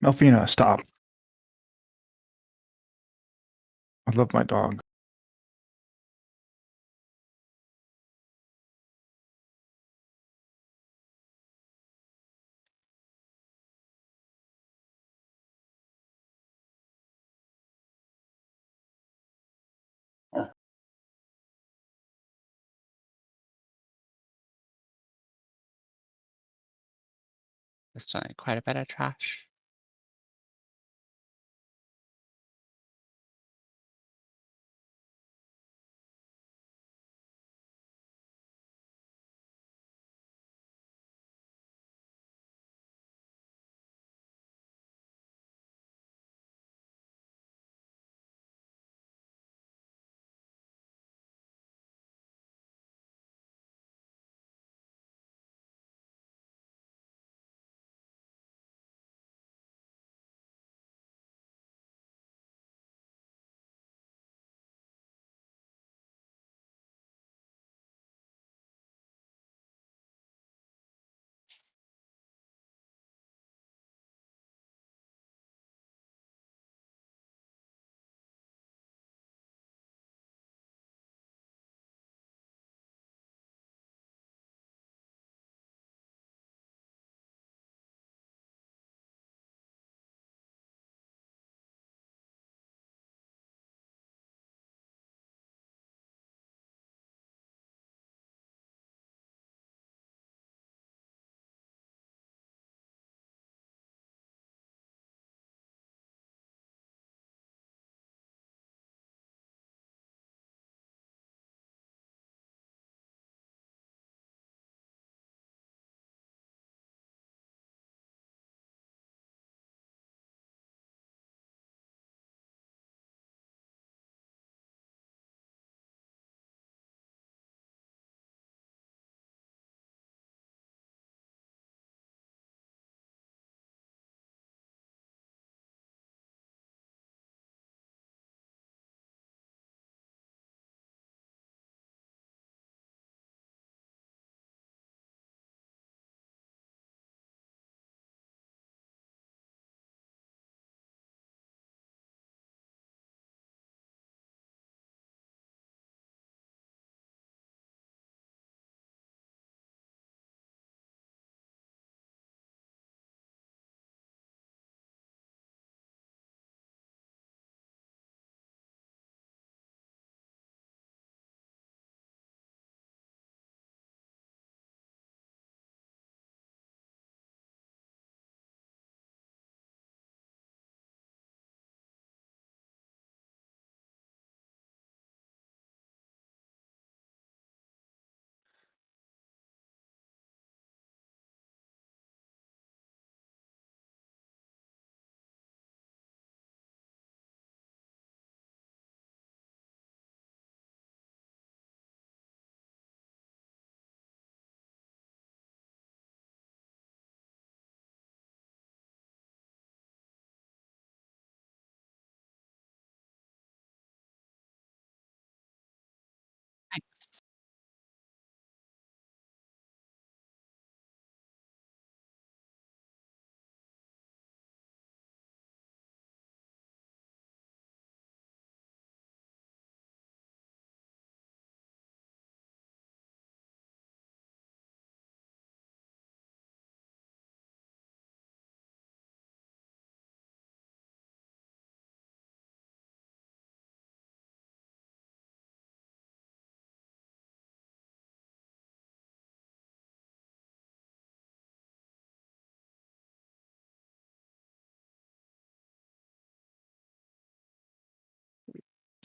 Melfina, stop. I love my dog. It's quite a bit of trash.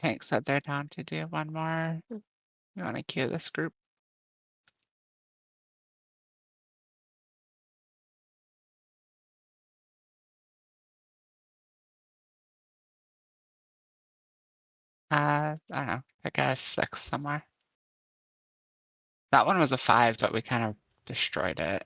Tank said they're down to do one more. You want to queue this group? I don't know. Pick a 6 somewhere. That one was a 5, but we kind of destroyed it.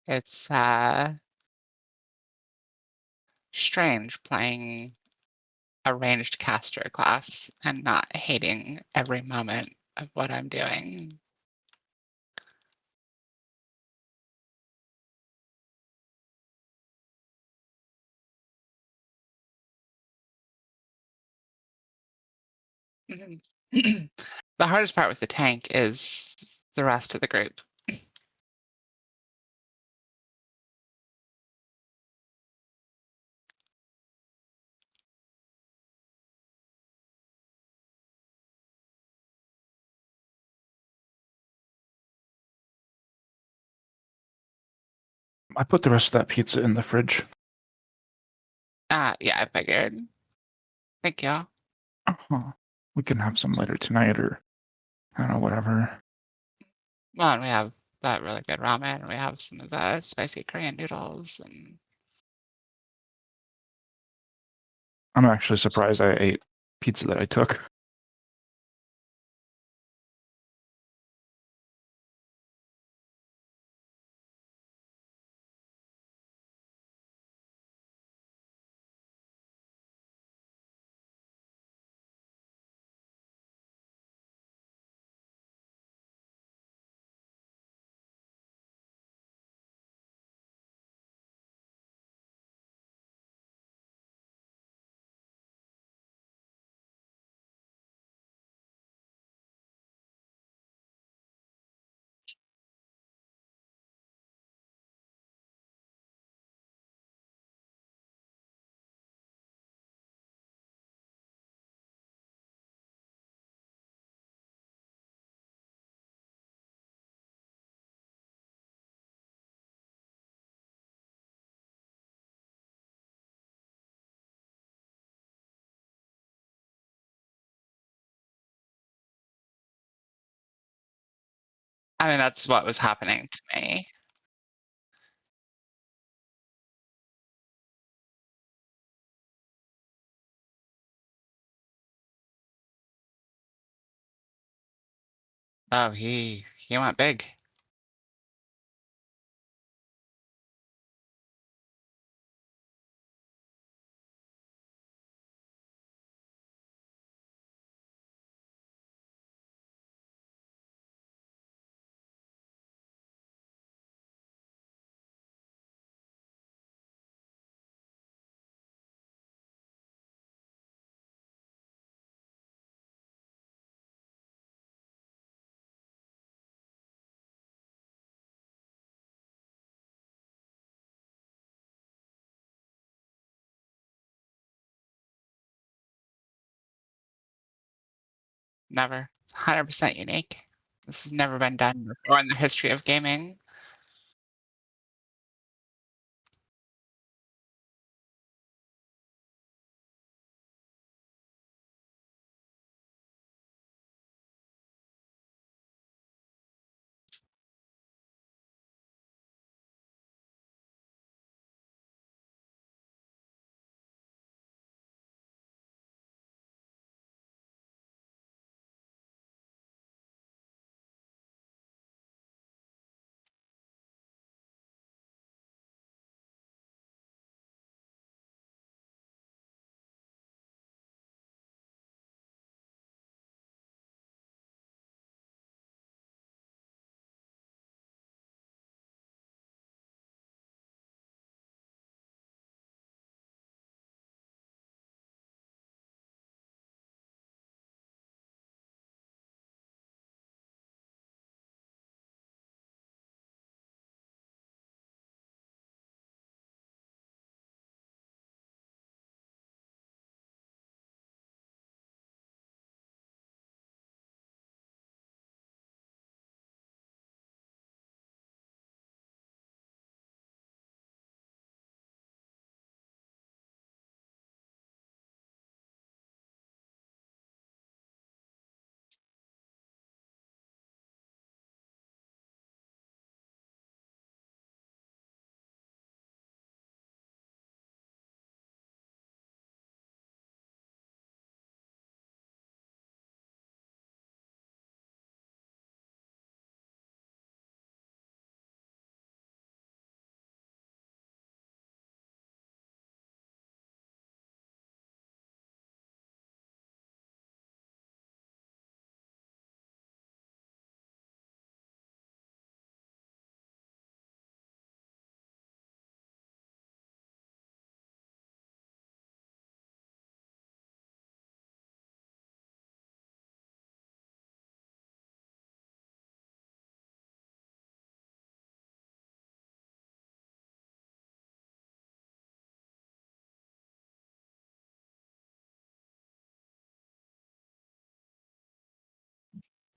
It's strange playing a ranged caster class and not hating every moment of what I'm doing. Mhm. The hardest part with the tank is the rest of the group. I put the rest of that pizza in the fridge. Yeah, I figured. Thank you. Uh-huh. We can have some later tonight or I don't know, whatever. Well, and we have that really good ramen, and we have some of the spicy Korean noodles, and I'm actually surprised I ate pizza that I took. I mean, that's what was happening to me. Oh, he went big. Never. It's 100% unique. This has never been done before in the history of gaming.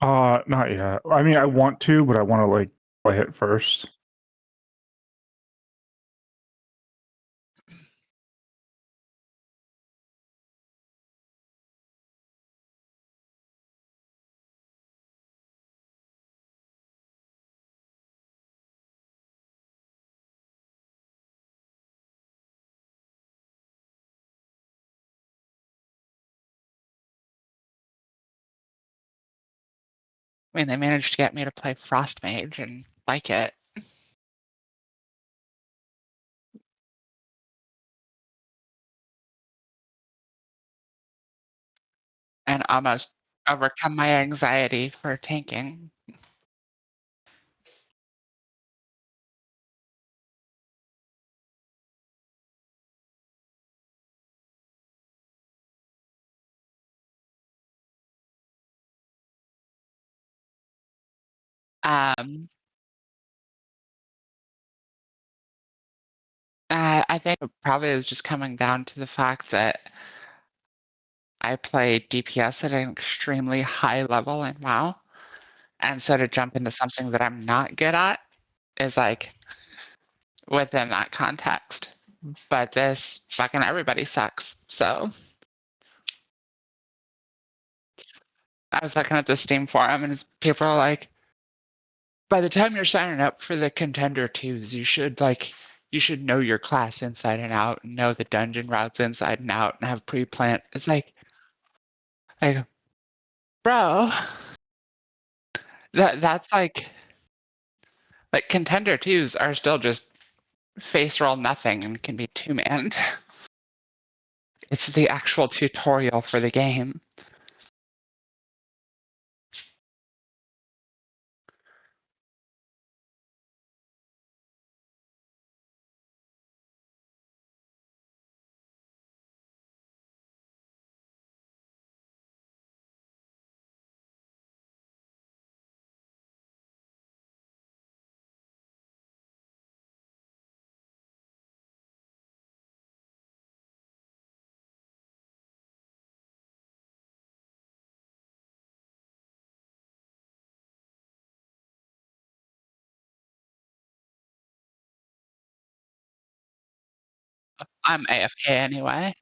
Not yet. I mean, I want to, but I want to like play it first. I mean, they managed to get me to play Frost Mage and like it. And almost overcome my anxiety for tanking. Um, I think it probably is just coming down to the fact that I play DPS at an extremely high level in WoW, and so to jump into something that I'm not good at is like within that context. But this fucking everybody sucks. So I was looking at the Steam forum and people are like, by the time you're signing up for the contender twos, you should know your class inside and out, and know the dungeon routes inside and out, and have pre-plant. It's like, bro, that's like contender twos are still just face roll nothing and can be two-manned. It's the actual tutorial for the game. I'm AFK anyway.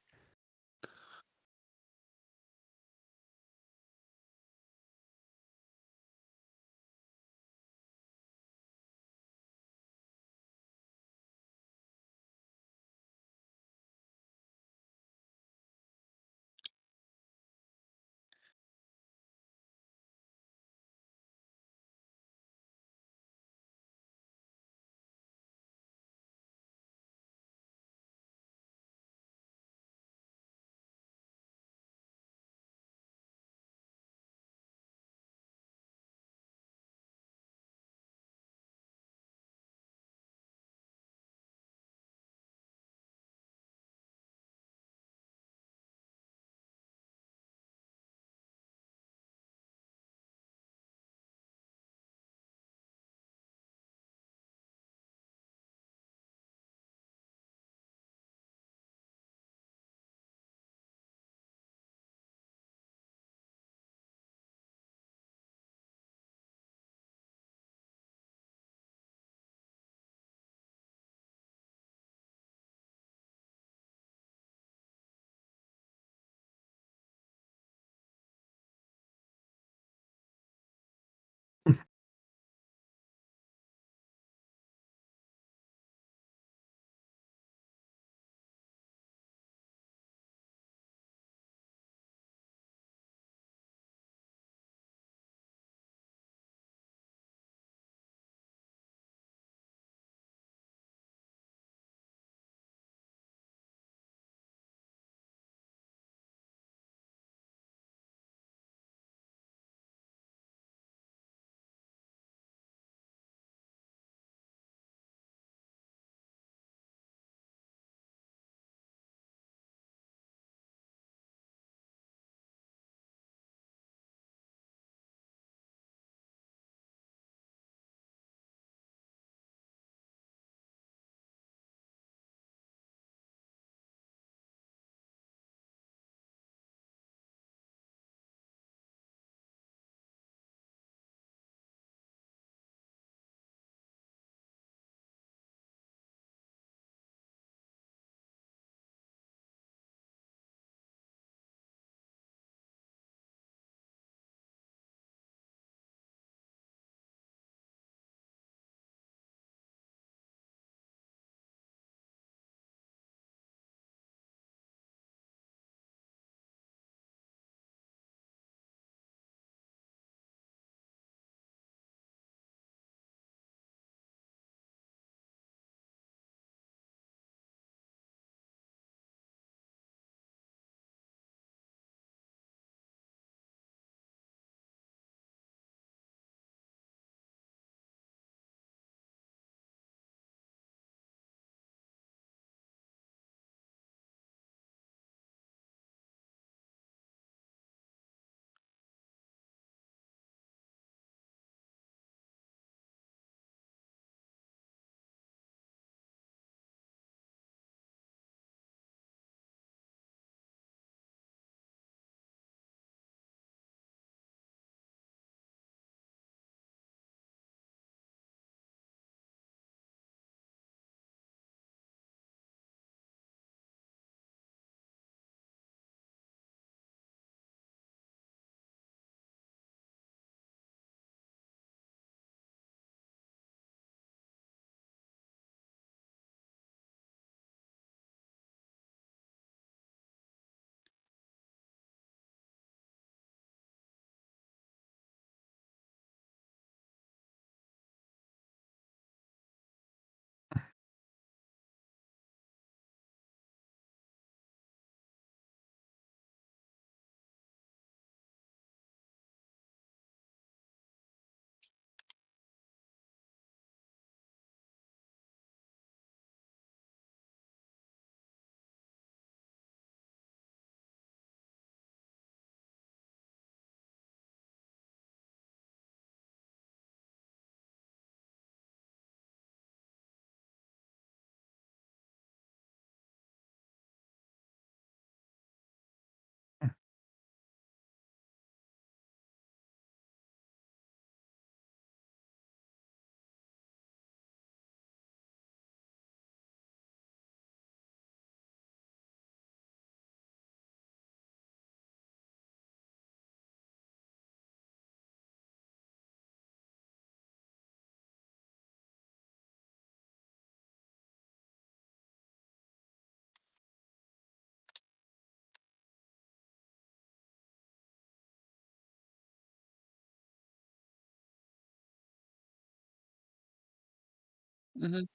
Mhm.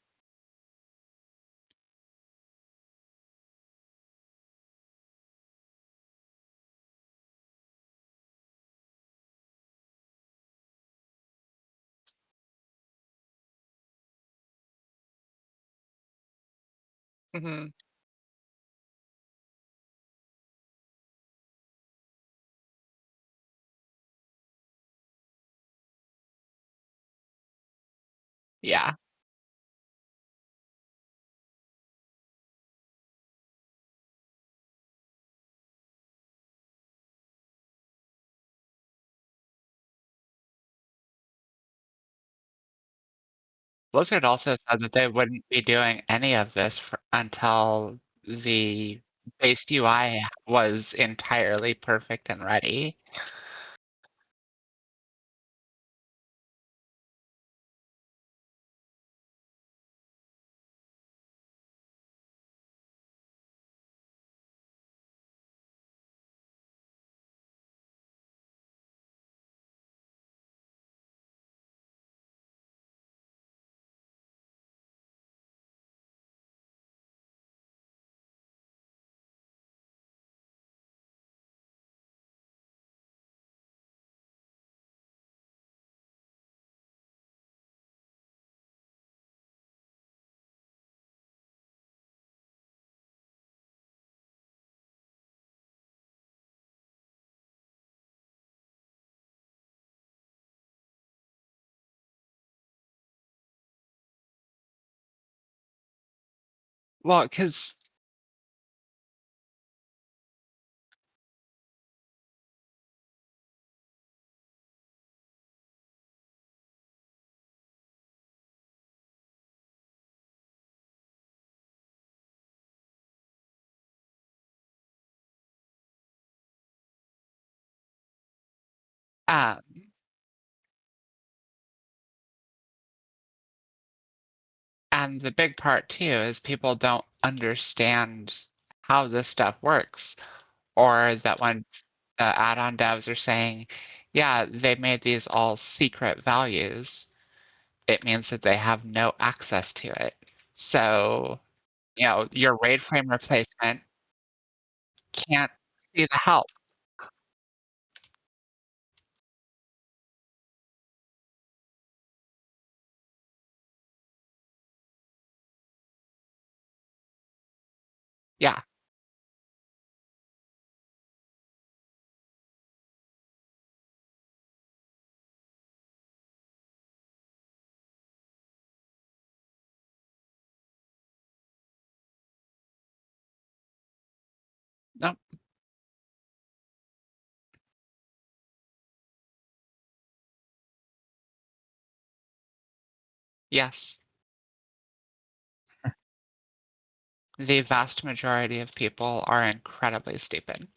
Mhm. Yeah. Blizzard also said that they wouldn't be doing any of this until the base UI was entirely perfect and ready. Well, because and the big part too is people don't understand how this stuff works, or that when the add-on devs are saying, "Yeah, they made these all secret values," it means that they have no access to it. So, your RAID frame replacement can't see the help. Yeah, no, yes. The vast majority of people are incredibly stupid.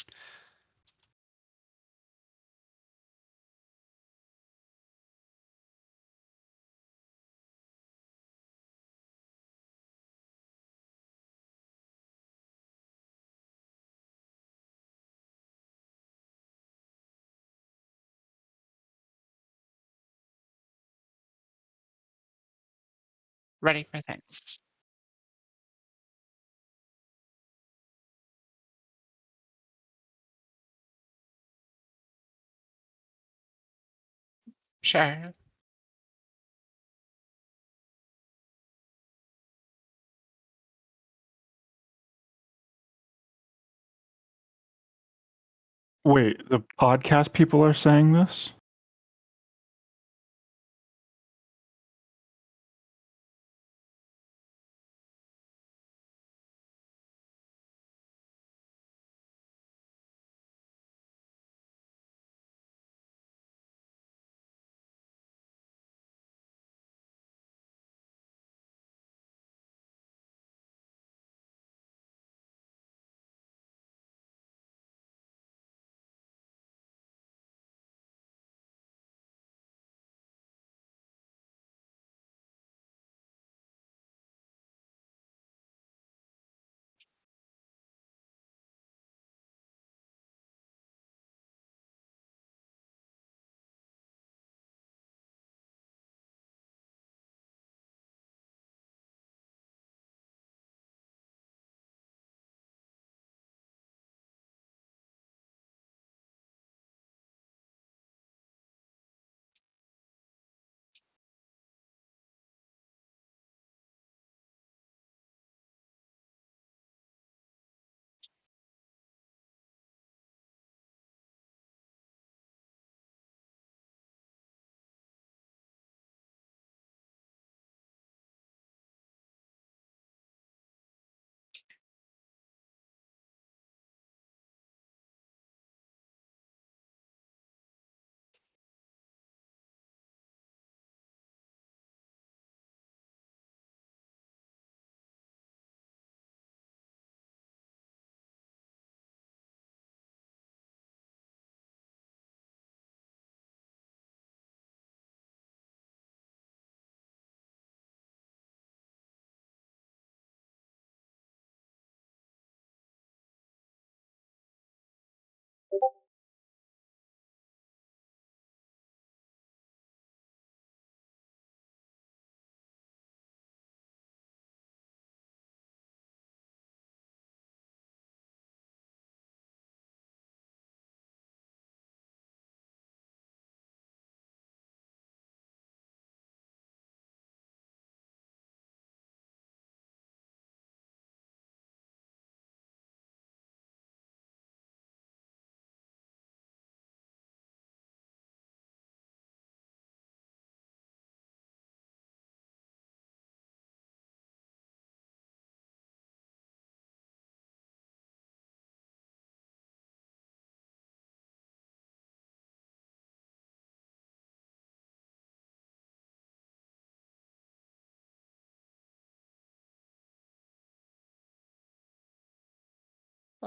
Ready for things. Sure. Wait, the podcast people are saying this?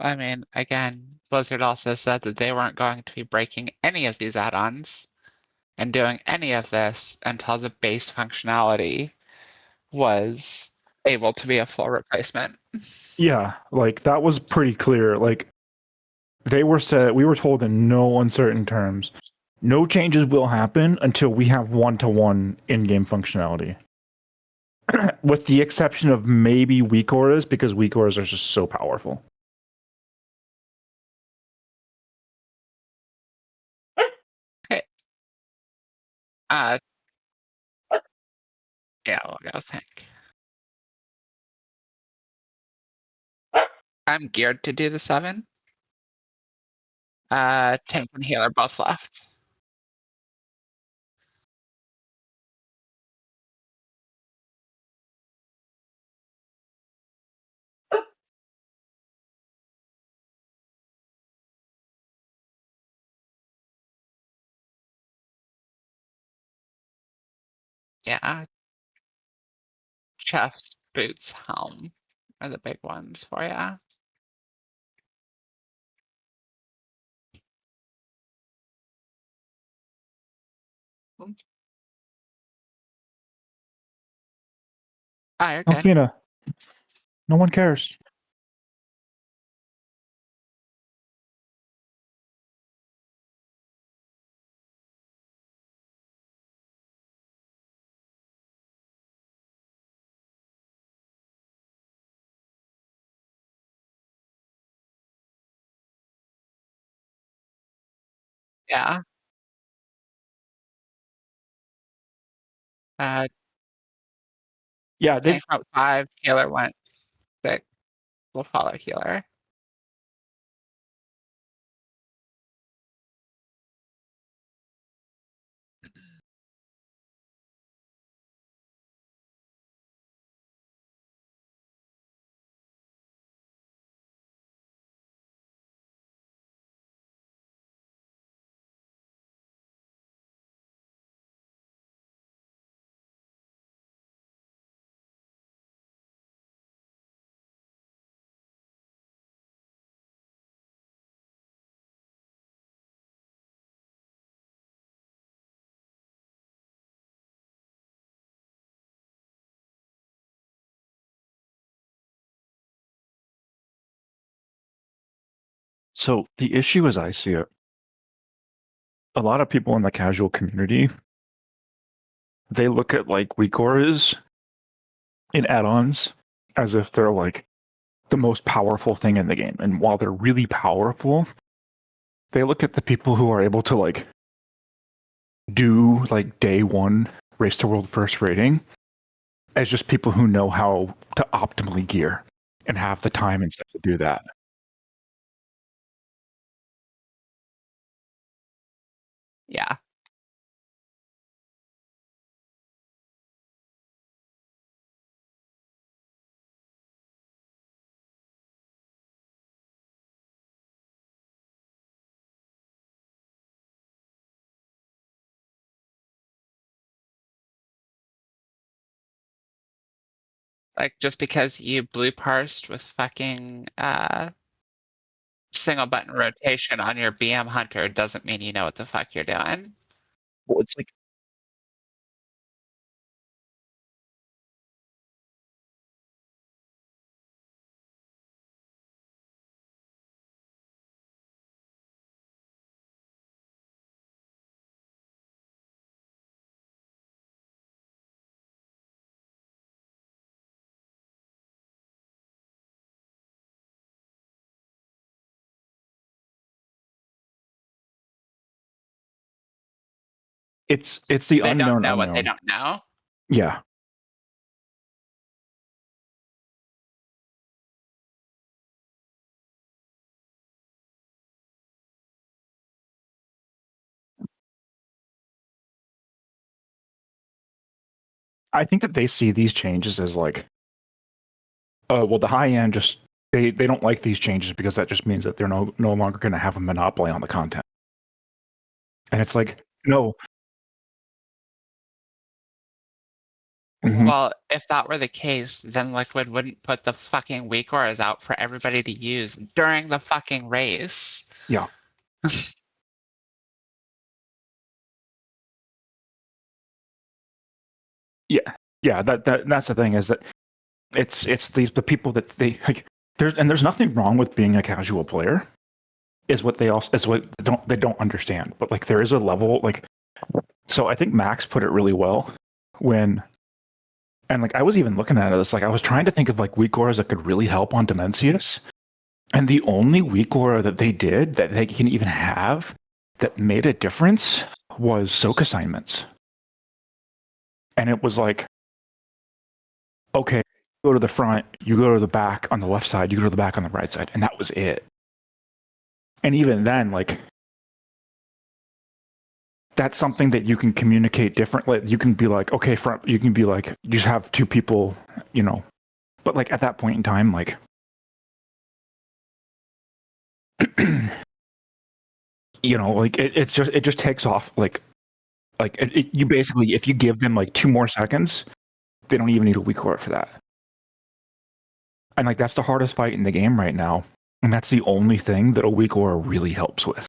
I mean, again, Blizzard also said that they weren't going to be breaking any of these add-ons and doing any of this until the base functionality was able to be a full replacement. Yeah, like that was pretty clear. Like we were told in no uncertain terms, no changes will happen until we have one-to-one in-game functionality. With the exception of maybe weak auras, because weak auras are just so powerful. Okay. Yeah, we'll go think. I'm geared to do the 7. Tank and healer both left. Yeah, chest, boots, helm are the big ones for ya. Oh, you're good. Alfina, no one cares. Yeah. Uh, Yeah, Tank went 5, healer went 6. We'll follow healer. So the issue as I see it, a lot of people in the casual community, they look at like weak auras in add-ons as if they're like the most powerful thing in the game. And while they're really powerful, they look at the people who are able to like do like day one race to world first rating as just people who know how to optimally gear and have the time and stuff to do that. Yeah. Like, just because you blue parsed with fucking single button rotation on your BM Hunter doesn't mean you know what the fuck you're doing. Well, it's like it's the They don't unknown know what they unknown. don't know. Yeah. I think that they see these changes as like, well, the high end just they don't like these changes because that just means that they're no longer going to have a monopoly on the content. And it's like, no, Mhm. Well, if that were the case, then Liquid wouldn't put the fucking weak auras out for everybody to use during the fucking race. Yeah. Yeah. Yeah. That's the thing, is that it's the people that they like. There's nothing wrong with being a casual player. Is what they also is what they don't understand. But like there is a level like, so I think Max put it really well when, and like I was even looking at this, like I was trying to think of like weak auras that could really help on Dimensius. And the only weak aura that they did that they can even have that made a difference was soak assignments. And it was like, okay, go to the front, you go to the back on the left side, you go to the back on the right side, and that was it. And even then, like, that's something that you can communicate differently. You can be like, okay, front, you can be like, you just have two people, you know. But like at that point in time, like, you know, like it just takes off like you basically, if you give them like 2 more seconds, they don't even need a weak aura for that. And like that's the hardest fight in the game right now. And that's the only thing that a weak aura really helps with.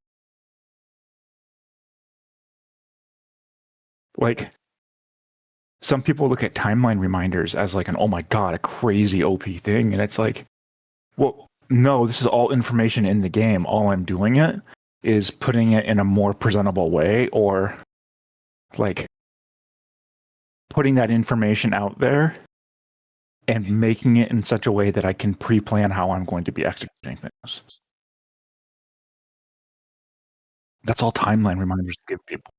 Like some people look at timeline reminders as like an, oh my god, a crazy OP thing. And it's like, well, no, this is all information in the game. All I'm doing it is putting it in a more presentable way, or like putting that information out there and making it in such a way that I can pre-plan how I'm going to be executing things. That's all timeline reminders give people.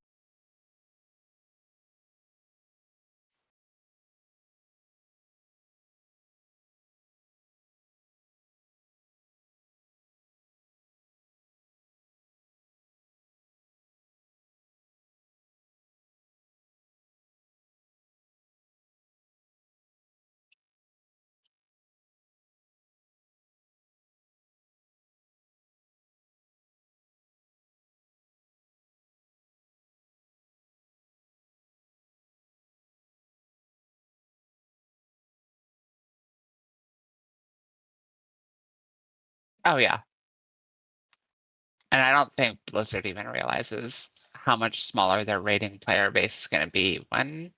Oh yeah. And I don't think Blizzard even realizes how much smaller their rating player base is going to be when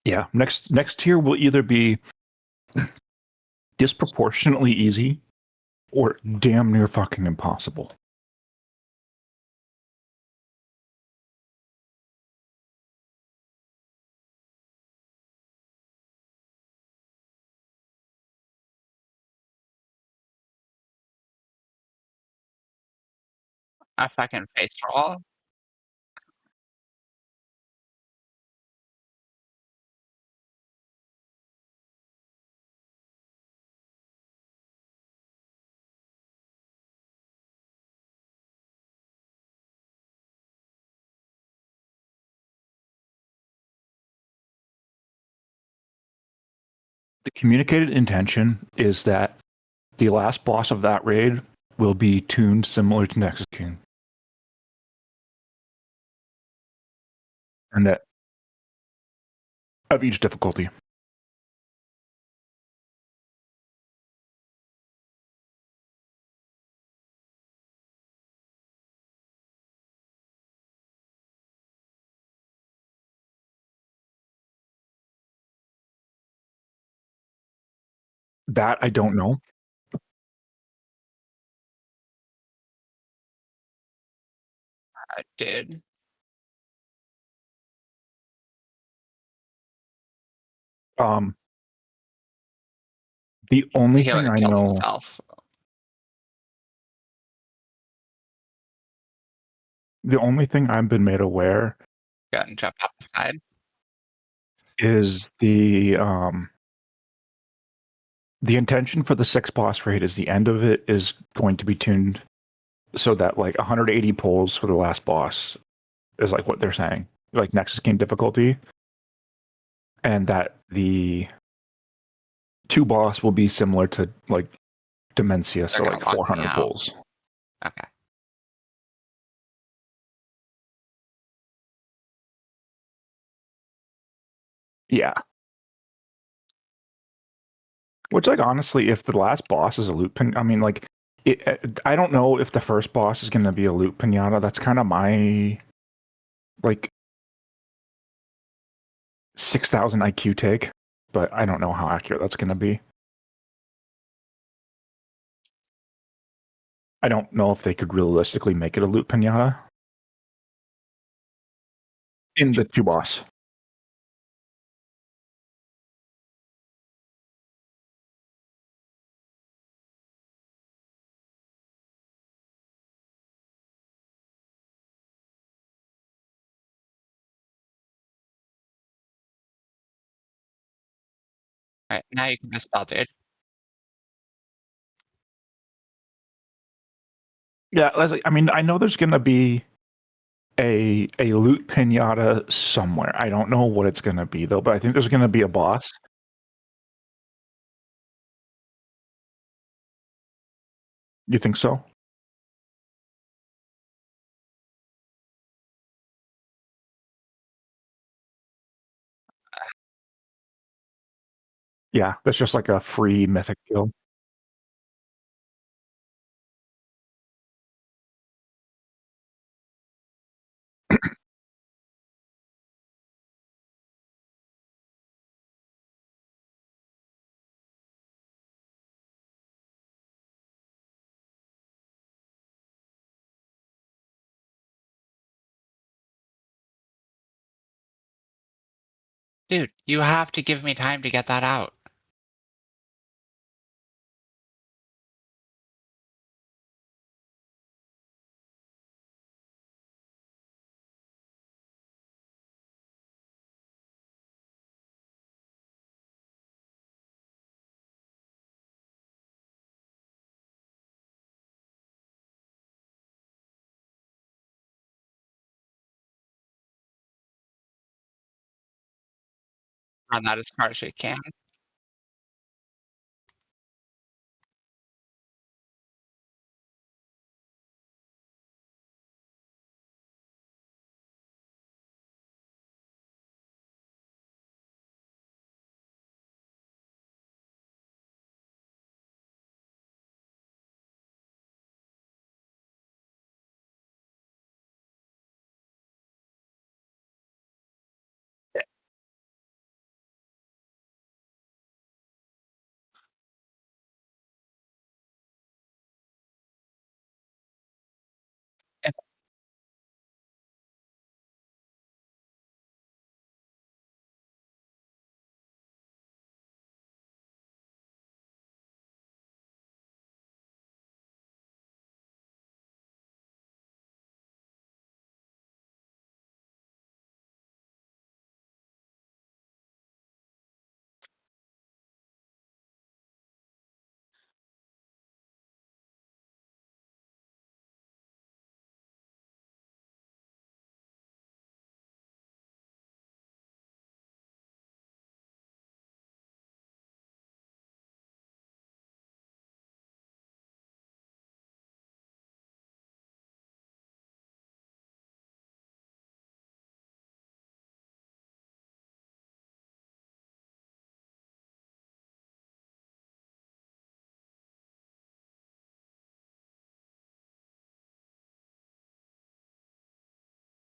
Yeah, next tier will either be disproportionately easy or damn near fucking impossible. a fucking face roll. The communicated intention is that the last boss of that raid will be tuned similar to Nexus King. And that of each difficulty. That I don't know. Dude. Um, the only He would thing have I killed know, himself. The only thing I've been made aware Go and jump off the side. is the intention for the 6 boss raid is the end of it is going to be tuned so that like 180 pulls for the last boss is like what they're saying, like Nexus game difficulty, and that the 2 boss will be similar to like Demencia, They're so gonna like lock me 400 out. pulls. Okay. Yeah. Which, like, honestly, if the last boss is a loot pin, I mean, like, I don't know if the first boss is going to be a loot pinata. That's kind of my like 6,000 IQ take, but I don't know how accurate that's going to be. I don't know if they could realistically make it a loot pinata in the 2 boss. Alright, now you can dispel, dude. Yeah, Leslie, I mean, I know there's going to be a loot pinata somewhere. I don't know what it's going to be though, but I think there's going to be a boss. You think so? Yeah, that's just like a free mythic kill. Dude, you have to give me time to get that out. Run that as far as you can.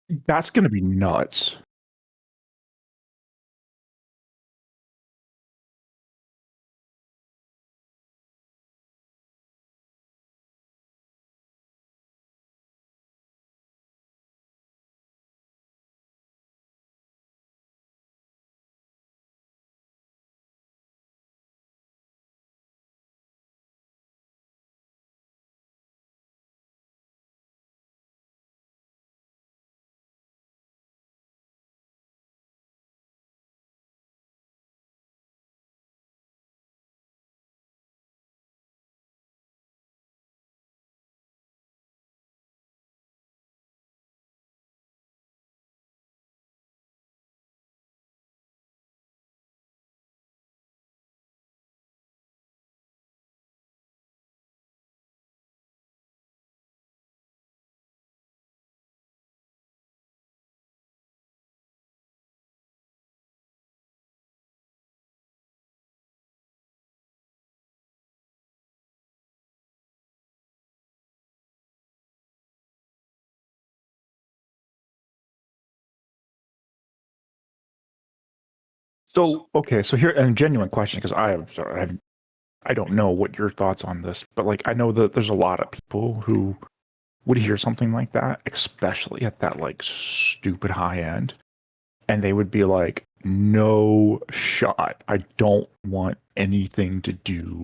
If That's going to be nuts. So okay, so here and genuine question because I am sorry, I don't know what your thoughts on this, but like I know that there's a lot of people who would hear something like that, especially at that like stupid high end, and they would be like, "No shot. I don't want anything to do.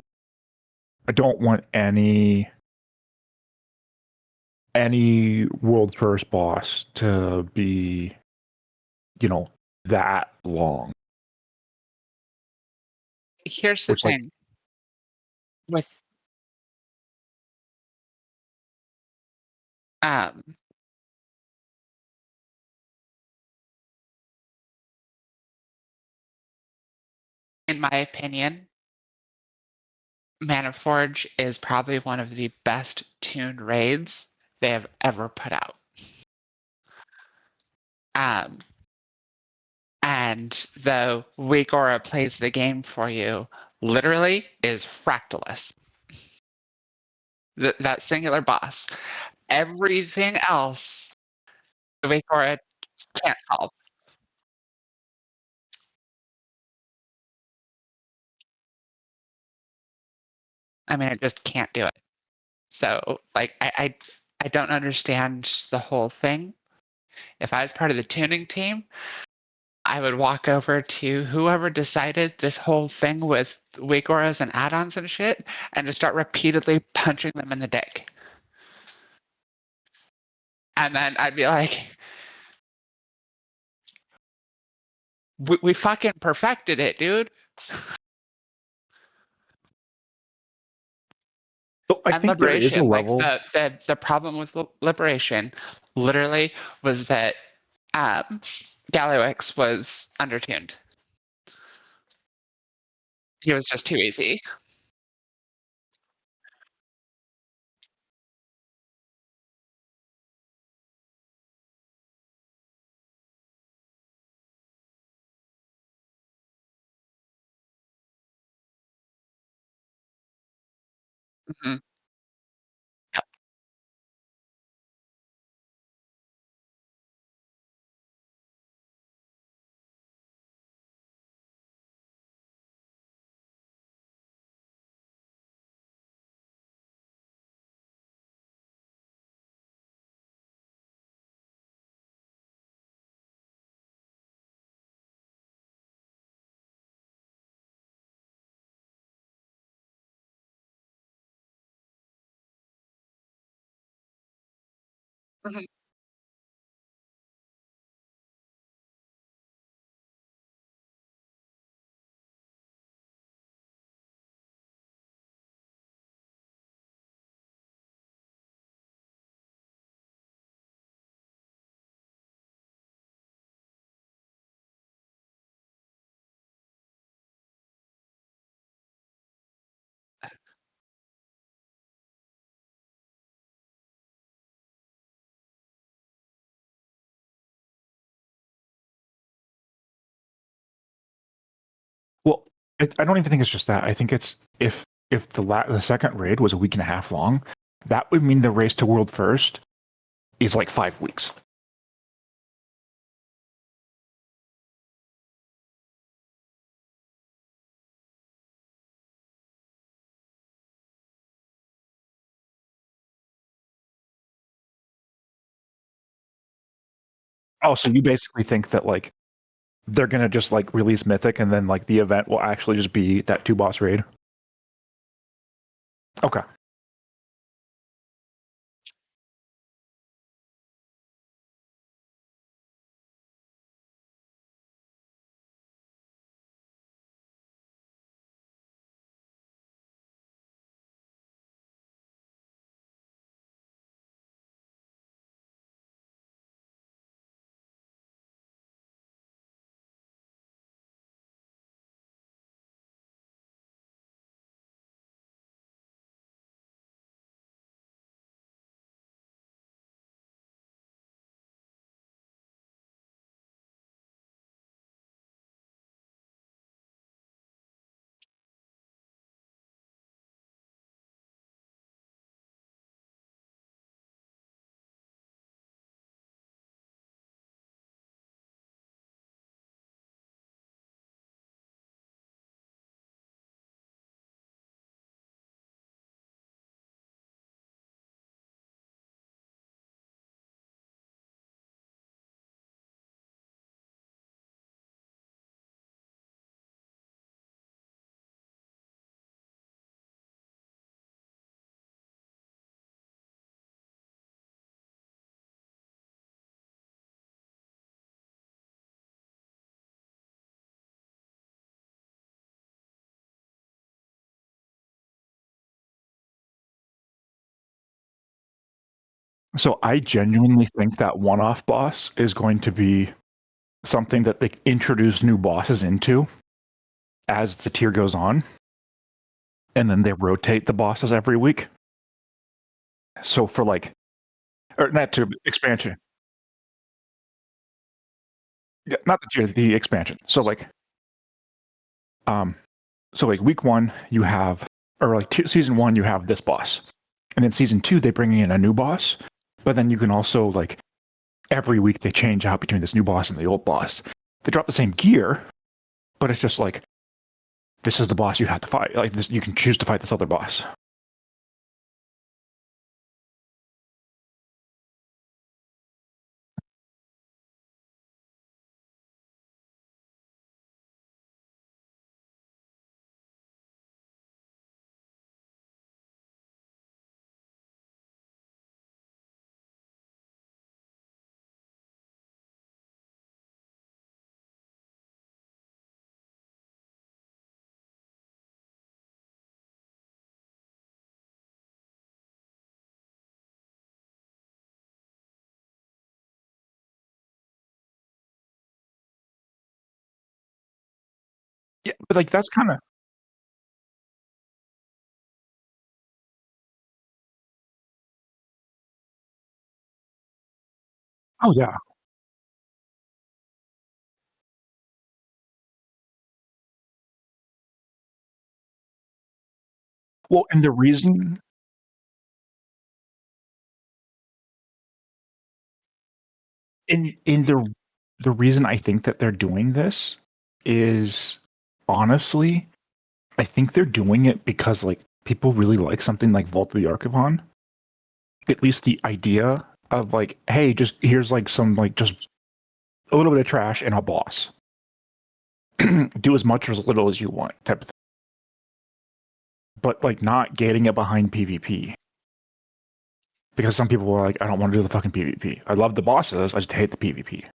I don't want any world first boss to be, you know, that long." Here's the Which like, thing with um in my opinion, Mana Forge is probably one of the best tuned raids they have ever put out. Um, and the way Gora plays the game for you literally is Fractalus. That singular boss. Everything else, the way Gora can't solve. I mean, it just can't do it. So, like, I don't understand the whole thing. If I was part of the tuning team, I would walk over to whoever decided this whole thing with Wagoras and add-ons and shit, and just start repeatedly punching them in the dick. And then I'd be like, we fucking perfected it, dude. so I And think there is a Liberation, like level. the problem with Liberation literally was that Galliwix was undertuned. He was just too easy. Mhm. Yep. Mhm. Well, I don't even think it's just that. I think it's if the second raid was a week and a half long, that would mean the race to world first is like 5 weeks. Oh, so you basically think that like they're gonna just like release Mythic and then like the event will actually just be that two boss raid? Okay. So I genuinely think that one-off boss is going to be something that they introduce new bosses into as the tier goes on, and then they rotate the bosses every week. So for like, or not to expansion, yeah, not the tier, the expansion. Um, so like week one you have, or like season one you have this boss, and then season two they bring in a new boss, but then you can also like every week they change out between this new boss and the old boss. They drop the same gear, but it's just like this is the boss you have to fight. Like this, you can choose to fight this other boss. Yeah, but like that's kind of oh yeah. Well, and in the reason I think that they're doing this is honestly, I think they're doing it because like people really like something like Vault of the Archivon. At least the idea of like, hey, just here's like some like just a little bit of trash and a boss. Do as much or as little as you want, type of thing. But like not getting it behind PvP. Because some people were like, I don't want to do the fucking PvP. I love the bosses, I just hate the PvP.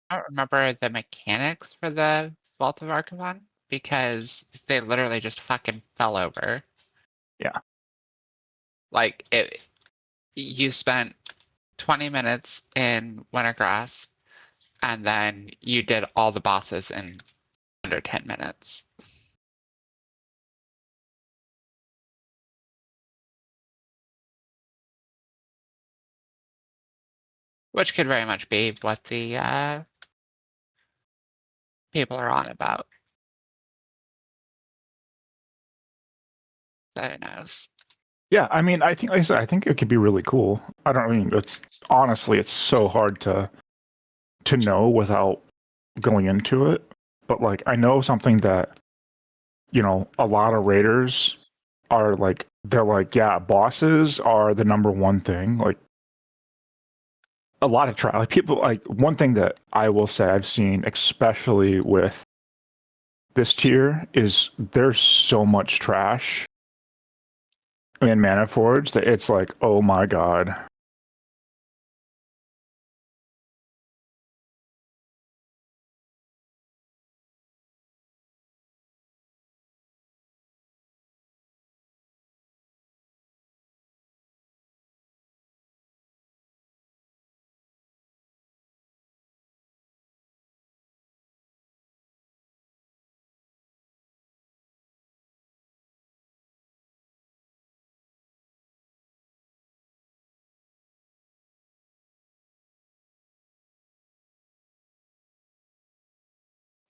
I don't remember the mechanics for the Vault of Archivon because they literally just fucking fell over. Yeah. Like you spent 20 minutes in Wintergrass and then you did all the bosses in under 10 minutes. Which could very much be what the people are on about. So who knows? Yeah, I mean, I think, like I said, I think it could be really cool. I don't I mean, it's honestly, it's so hard to know without going into it. But like, I know something that a lot of raiders are like, they're like, yeah, bosses are the number one thing. Like, a lot of like people like one thing that I will say I've seen, especially with this tier, is there's so much trash in Mana Forge that it's like, oh my god.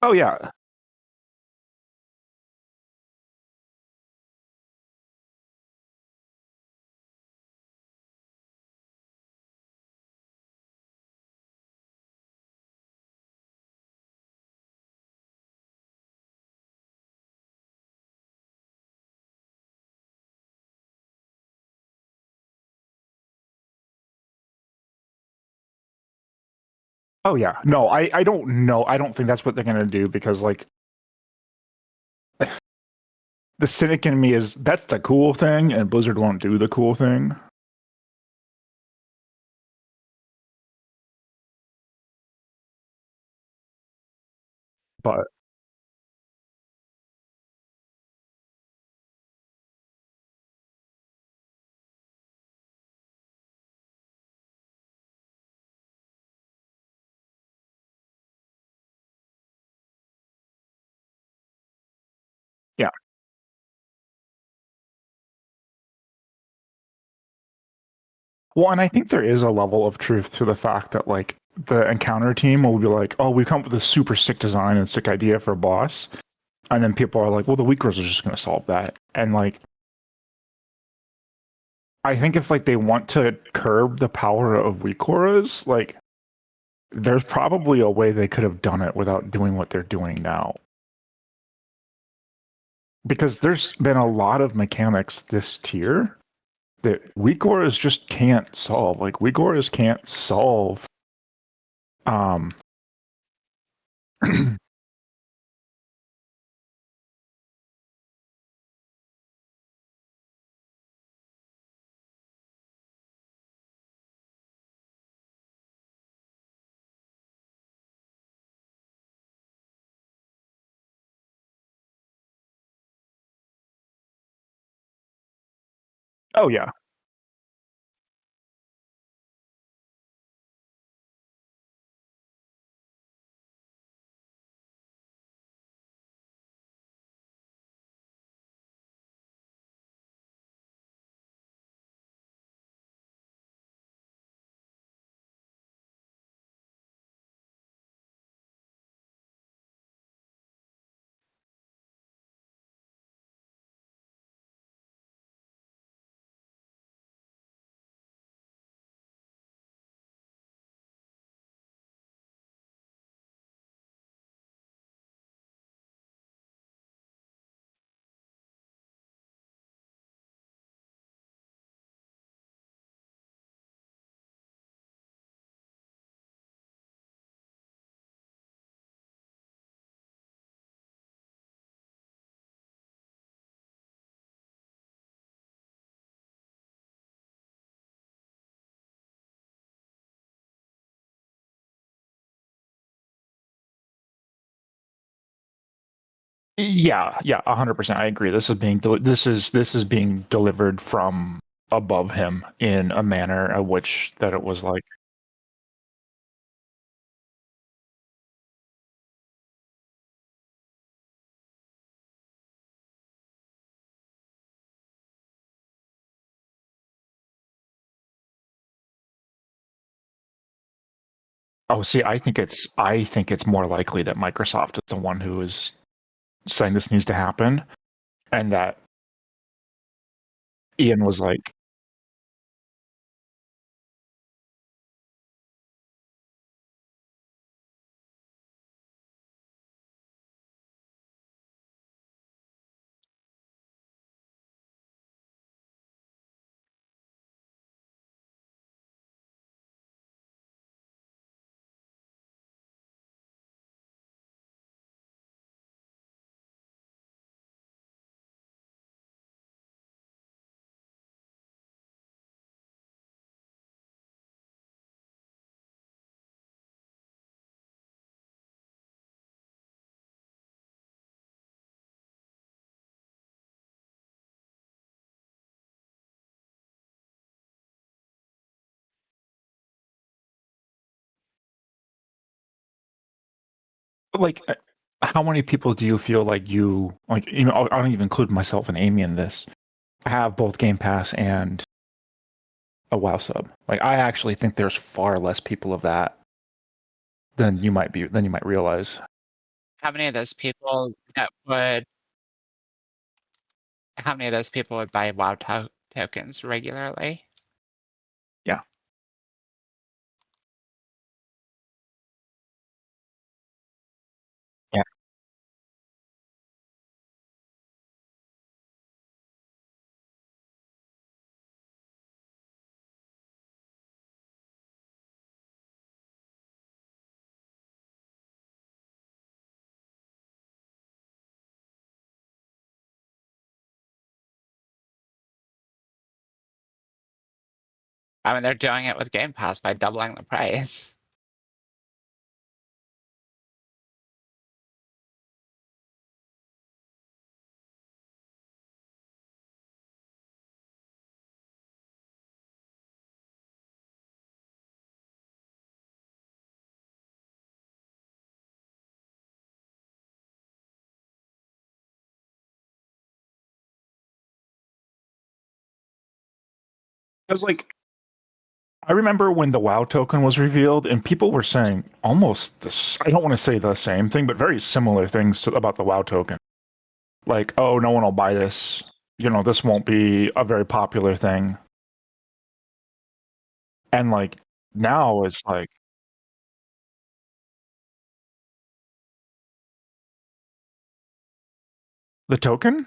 Oh yeah. Oh yeah. No, I don't know. I don't think that's what they're gonna do because like the cynic in me is that's the cool thing, and Blizzard won't do the cool thing. But Well, and I think there is a level of truth to the fact that like the encounter team will be like, "Oh, we come up with a super sick design and sick idea for a boss," and then people are like, "Well, the weak girls are just going to solve that." And like, I think if like they want to curb the power of weak auras, like there's probably a way they could have done it without doing what they're doing now. Because there's been a lot of mechanics this tier that weak auras just can't solve. Like weak auras can't solve um Oh yeah. Yeah, yeah, 100%. I agree. This is being this is being delivered from above him in a manner at which that it was like, oh, see, I think it's more likely that Microsoft is the one who is saying this needs to happen, and that Ian was like, like, how many people do you feel like I don't even include myself and Amy in this, have both Game Pass and a WoW sub? Like, I actually think there's far less people of that than you might realize. How many of those people that would how many of those people would buy WoW tokens regularly? Yeah. Yeah. I mean, they're doing it with Game Pass by doubling the price. Because like I remember when the WoW token was revealed, and people were saying almost this. I don't want to say the same thing, but very similar things about the WoW token. Like, oh, no one will buy this. You know, this won't be a very popular thing. And like now it's like the token.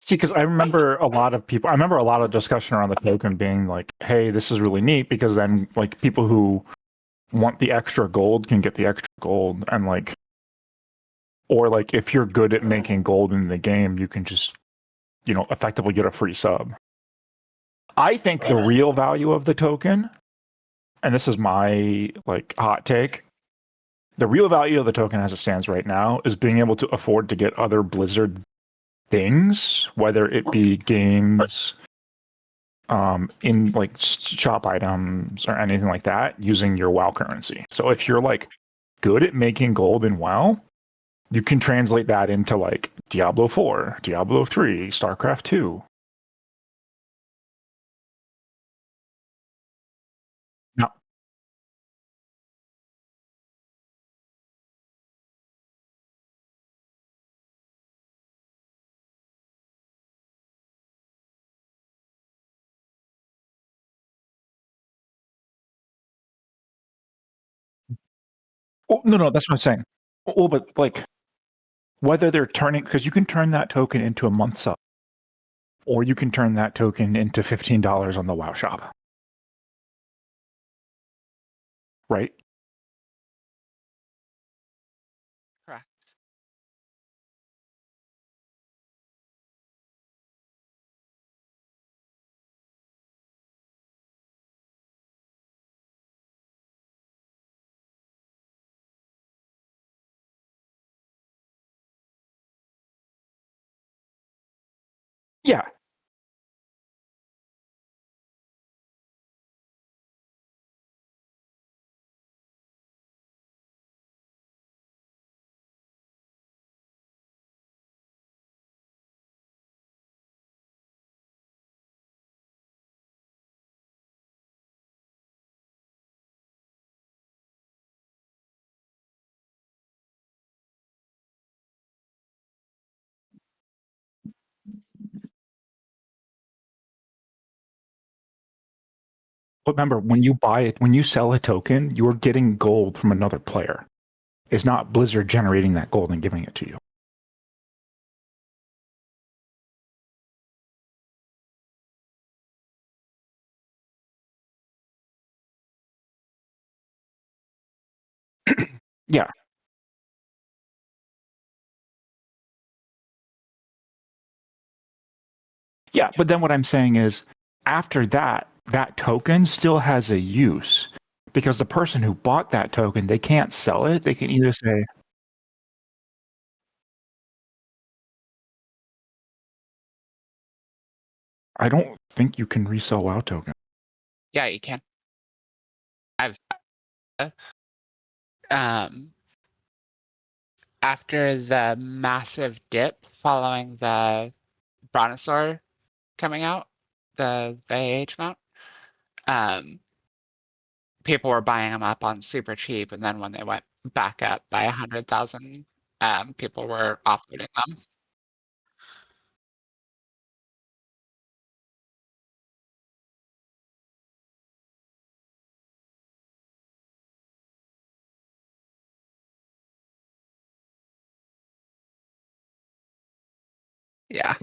See, because I remember a lot of people. I remember a lot of discussion around the token being like, "Hey, this is really neat," because then like people who want the extra gold can get the extra gold, and like, or like if you're good at making gold in the game, you can just, you know, effectively get a free sub. I think the real value of the token, and this is my like hot take, the real value of the token as it stands right now is being able to afford to get other Blizzard things, whether it be games, in like shop items or anything like that, using your WoW currency. So if you're like good at making gold in WoW, you can translate that into like Diablo 4, Diablo 3, StarCraft 2. Now, oh, no, that's what I'm saying. Oh, but like whether they're turning, because you can turn that token into a month sub, or you can turn that token into $15 on the WoW shop, right? Correct. Yeah, but remember, when you buy it, when you sell a token, you're getting gold from another player. It's not Blizzard generating that gold and giving it to you. Yeah, yeah. But then what I'm saying is, after that, that token still has a use because the person who bought that token, they can't sell it. They can either say, I don't think you can resell WoW token. Yeah, you can. I've um after the massive dip following the Brontosaur coming out, the AH mount, um, people were buying them up on super cheap, and then when they went back up by 100,000, people were offloading them. Yeah.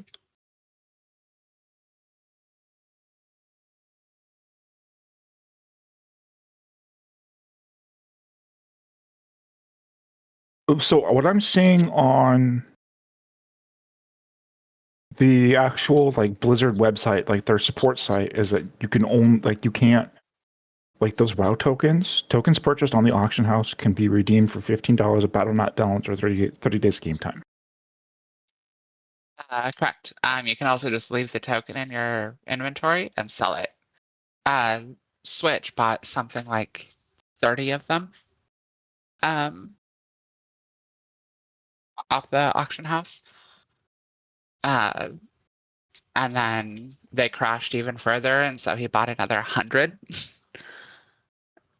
So what I'm seeing on the actual like Blizzard website, like their support site, is that you can own like you can't like those WoW tokens purchased on the auction house can be redeemed for $15 of Battle.net balance or 30 days game time. Correct. You can also just leave the token in your inventory and sell it. Switch bought something like 30 of them off the auction house. And then they crashed even further, and so he bought another 100.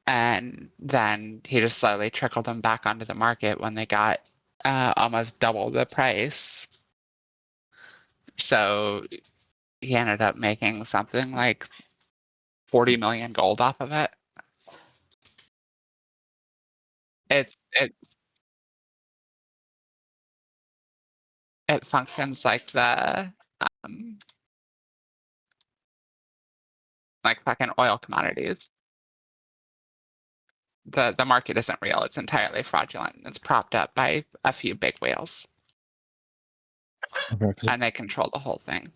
And then he just slowly trickled them back onto the market when they got almost double the price. So he ended up making something like 40 million gold off of it. It functions like the like fucking oil commodities. The market isn't real. It's entirely fraudulent. It's propped up by a few big whales, Okay. and they control the whole thing.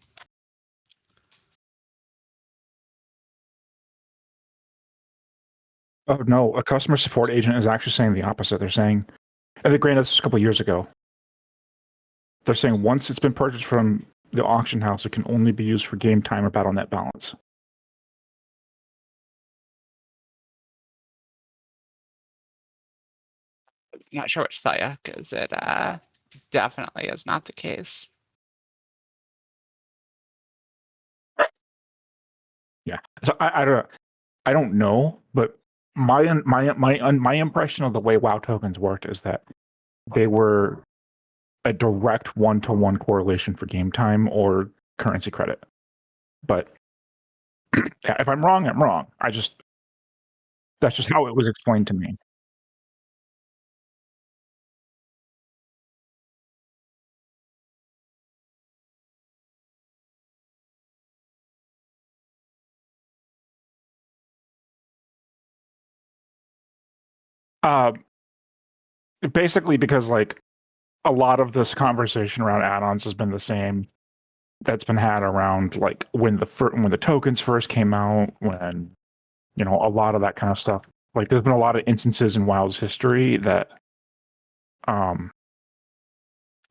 Oh no, a customer support agent is actually saying the opposite. They're saying, and granted, this was a couple of years ago. They're saying once it's been purchased from the auction house, it can only be used for game time or Battle.net balance. Not sure what to tell you because it definitely is not the case. Yeah, so I don't know, but my impression of the way WoW tokens worked is that they were a direct one-to-one correlation for game time or currency credit. But yeah, if I'm wrong, I'm wrong. That's just how it was explained to me. Uh, Basically because like a lot of this conversation around add-ons has been the same that's been had around like when the tokens first came out, when a lot of that kind of stuff. Like there's been a lot of instances in WoW's history that um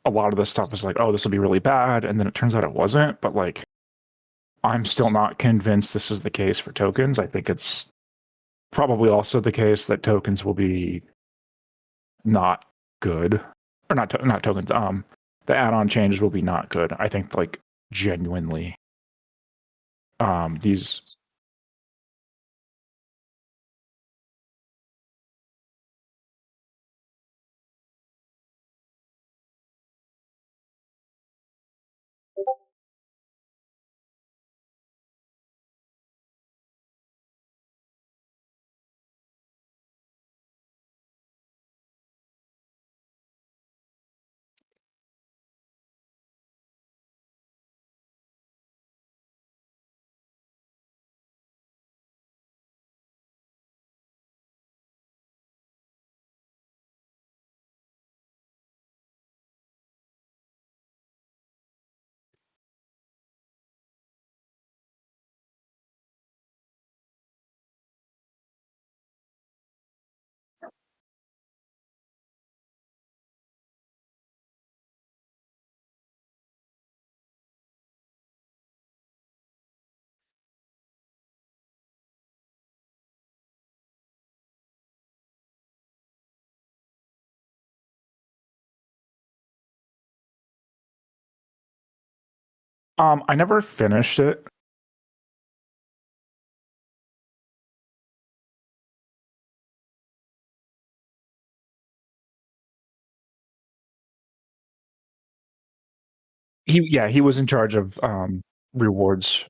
a lot of this stuff is like, oh, this will be really bad, and then it turns out it wasn't. But like, I'm still not convinced this is the case for tokens. I think it's probably also the case that tokens will be not good, or not tokens. The add-on changes will be not good. I think like genuinely, these. I never finished it. He was in charge of rewards.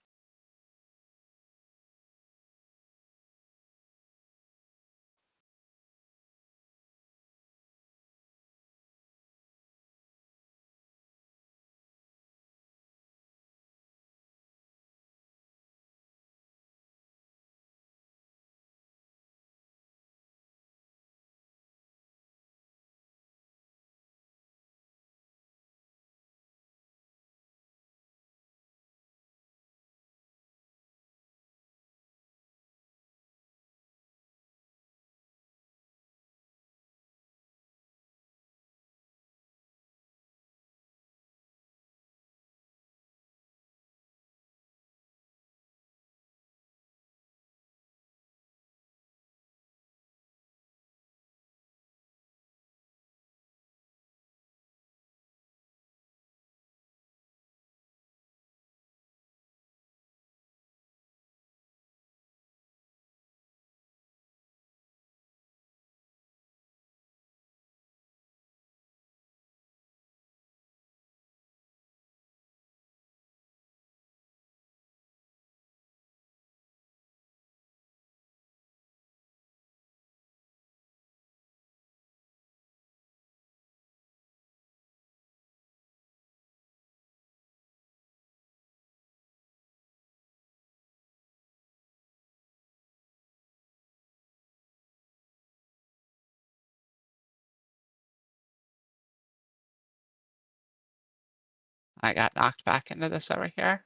I got knocked back into this over here.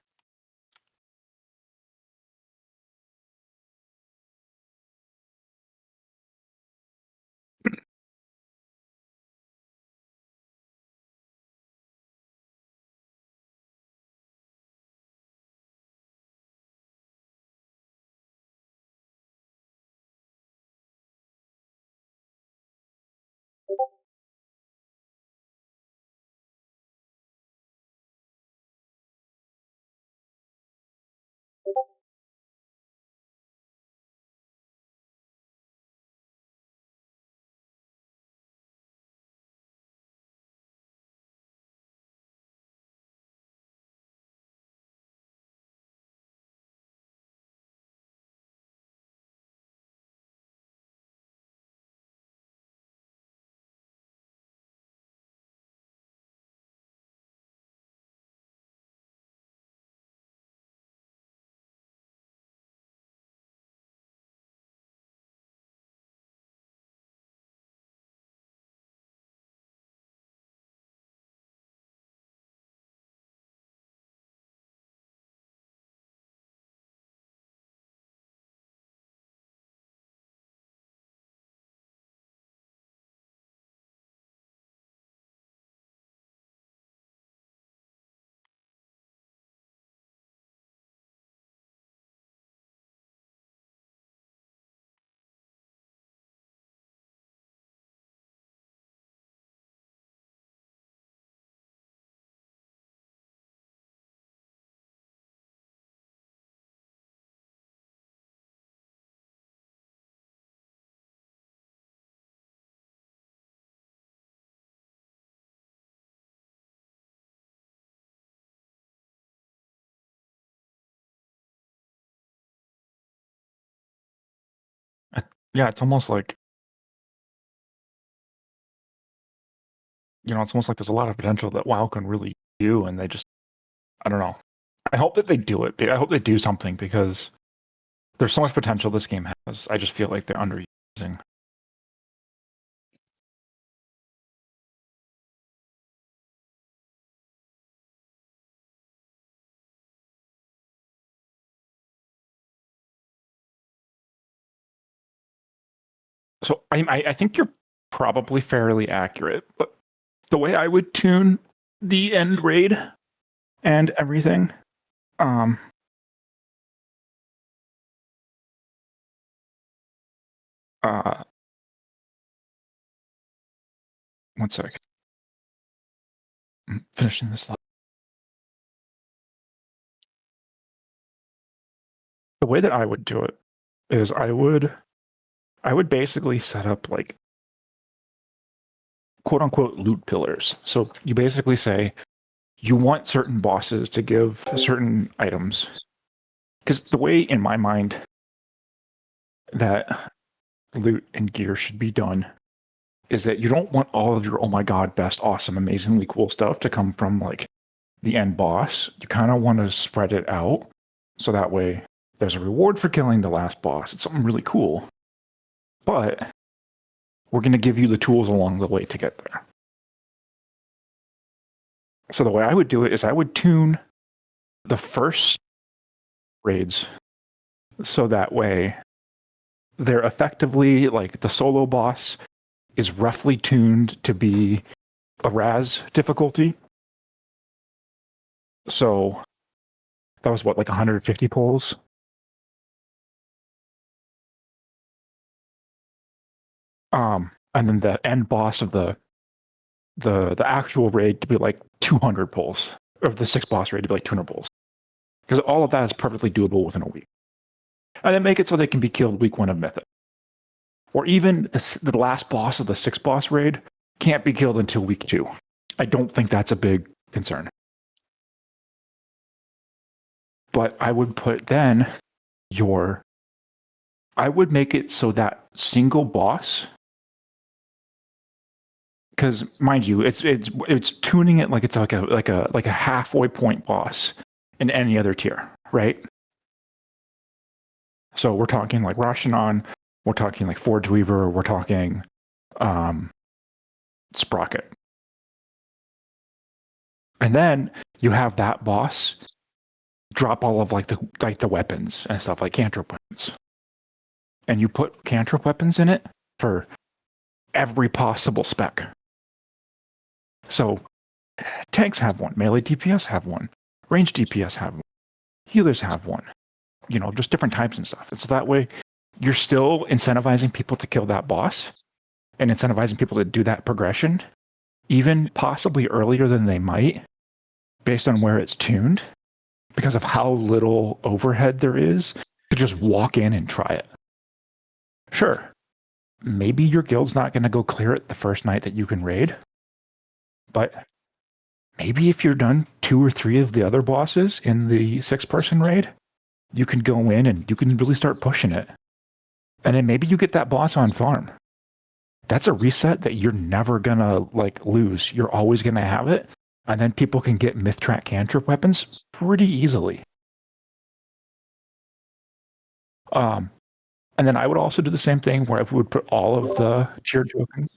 Yeah, it's almost like, it's almost like there's a lot of potential that WoW can really do, and they just, I don't know. I hope that they do it. I hope they do something because there's so much potential this game has. I just feel like they're underusing. So I think you're probably fairly accurate, but the way I would tune the end raid and everything, um, uh, one sec. I'm finishing this. The way that I would do it is I would basically set up like quote unquote loot pillars. So you basically say you want certain bosses to give certain items. Because the way in my mind that loot and gear should be done is that you don't want all of your oh my god, best, awesome, amazingly cool stuff to come from like the end boss. You kind of want to spread it out so that way there's a reward for killing the last boss. It's something really cool. But we're going to give you the tools along the way to get there. So the way I would do it is I would tune the first raids so that way they're effectively like the solo boss is roughly tuned to be a Raz difficulty. So that was what, like 150 pulls? And then the end boss of the actual raid to be like 200 pulls, or the 6 boss raid to be like 200 pulls. Because all of that is perfectly doable within a week. And then make it so they can be killed week 1 of Mythic. Or even the last boss of the 6 boss raid can't be killed until week 2. I don't think that's a big concern. But I would put then I would make it so that single boss, because mind you, it's tuning it like it's like a halfway point boss in any other tier, right? So we're talking like Roshanon, we're talking like Forge Weaver, we're talking Sprocket. And then you have that boss drop all of the weapons and stuff, like cantrip weapons. And you put cantrip weapons in it for every possible spec. So tanks have one, melee DPS have one, range DPS have one, healers have one. Just different types and stuff. And so that way you're still incentivizing people to kill that boss and incentivizing people to do that progression, even possibly earlier than they might, based on where it's tuned, because of how little overhead there is to just walk in and try it. Sure, maybe your guild's not going to go clear it the first night that you can raid, but maybe if you're done 2 or 3 of the other bosses in the 6-person raid, you can go in and you can really start pushing it. And then maybe you get that boss on farm. That's a reset that you're never gonna lose. You're always gonna have it, and then people can get Mythtrack cantrip weapons pretty easily. And then I would also do the same thing where I would put all of the tier tokens.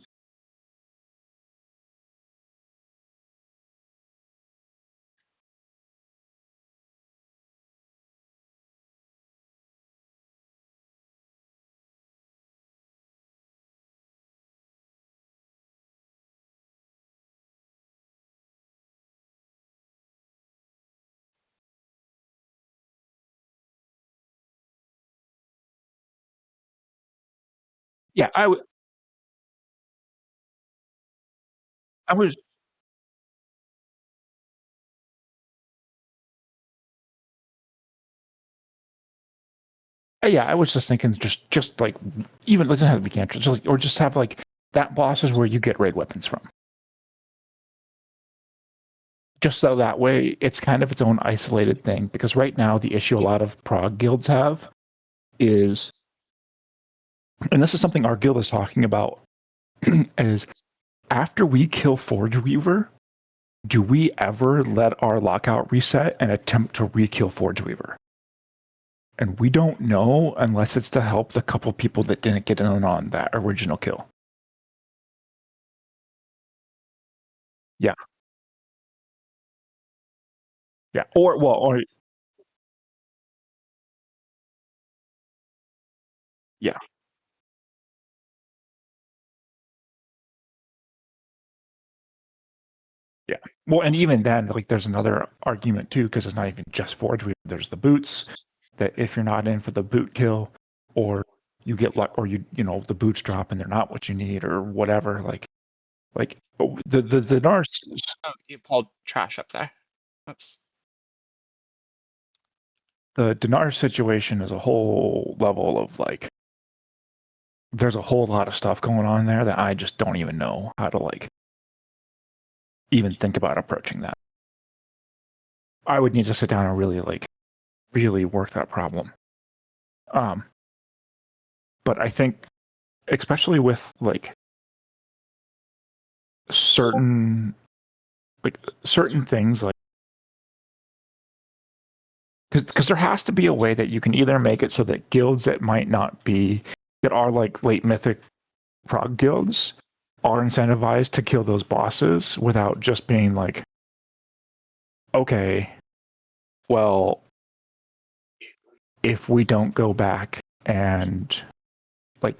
Yeah, I was yeah, I was just thinking just like even it doesn't have to be cantrips, or just have that boss is where you get raid weapons from. Just so that way it's kind of its own isolated thing. Because right now the issue a lot of prog guilds have is, and this is something our guild is talking about, is after we kill Forge Weaver, do we ever let our lockout reset and attempt to re-kill Forge Weaver? And we don't know unless it's to help the couple people that didn't get in on that original kill. Yeah. Yeah. Or yeah. Yeah. Well, and even then, there's another argument too, because it's not even just Forge Weaver. There's the boots that if you're not in for the boot kill, or you get or the boots drop and they're not what you need, or whatever. The Nars. Oh, you pulled trash up there. Oops. The Dinar situation is a whole level of there's a whole lot of stuff going on there that I just don't even know how to even think about approaching that. I would need to sit down and really work that problem. But I think especially with certain certain things because there has to be a way that you can either make it so that guilds that might not be that are late mythic prog guilds are incentivized to kill those bosses without just being okay, well, if we don't go back and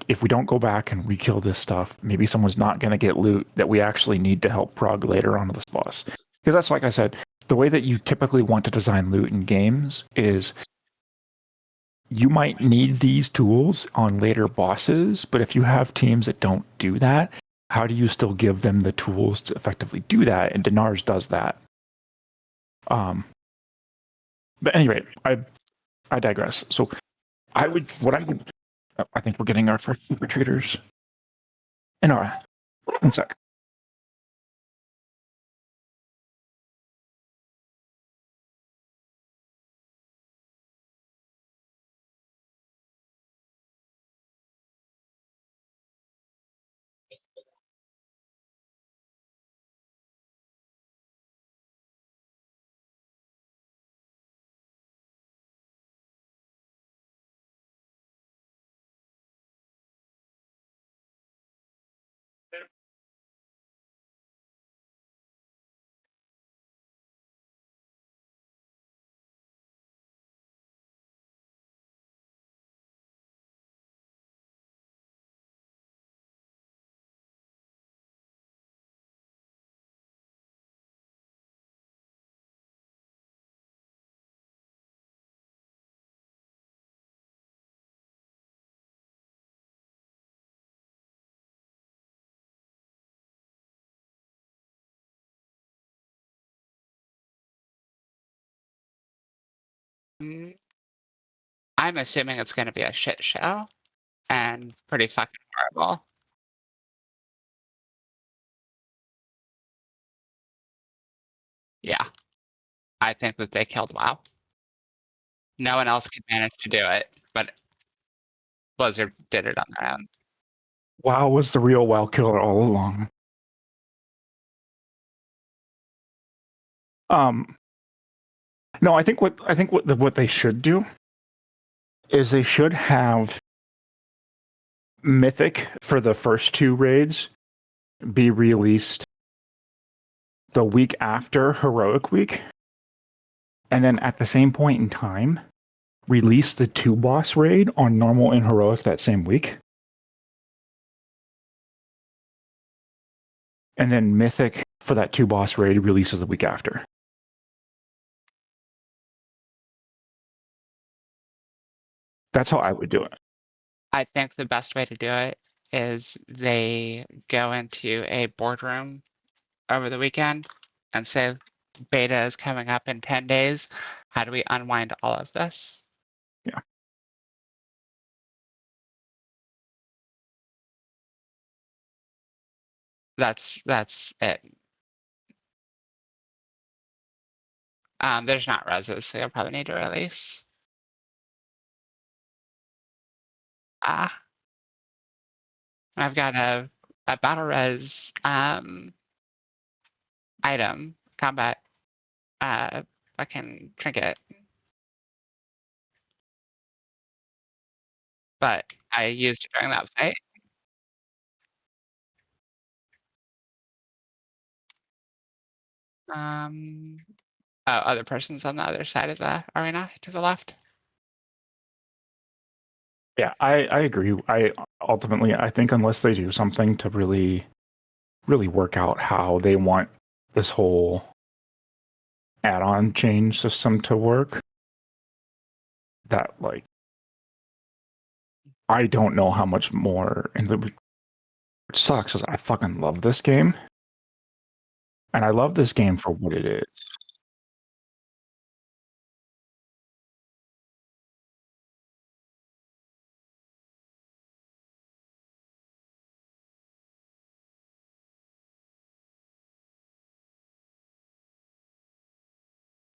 if we don't go back and re-kill this stuff, maybe someone's not going to get loot that we actually need to help prog later on this boss. Because that's like I said, the way that you typically want to design loot in games is you might need these tools on later bosses, but if you have teams that don't do that, how do you still give them the tools to effectively do that? And Dinars does that. But anyway, I digress. So I think we're getting our first super traders in our 1 sec. Mm, I'm assuming it's gonna be a shit show and pretty fucking horrible. Yeah, I think that they killed WoW. No one else could manage to do it, but Blizzard did it on their own. WoW was the real WoW killer all along. Um, no, I think what they should do is they should have Mythic for the first two raids be released the week after Heroic Week, and then at the same point in time, release the two boss raid on normal and heroic that same week. And then Mythic for that two boss raid releases the week after. That's how I would do it. I think the best way to do it is they go into a boardroom over the weekend and say, beta is coming up in 10 days. How do we unwind all of this? Yeah. That's it. There's not reses, so you'll probably need to release. Ah, I've got a battle res item combat fucking trinket, but I used it during that fight. Um, oh, other person's on the other side of the arena to the left. Yeah, I agree. I think unless they do something to really work out how they want this whole add-on change system to work, that like I don't know how much more, and which sucks is I fucking love this game, and I love this game for what it is.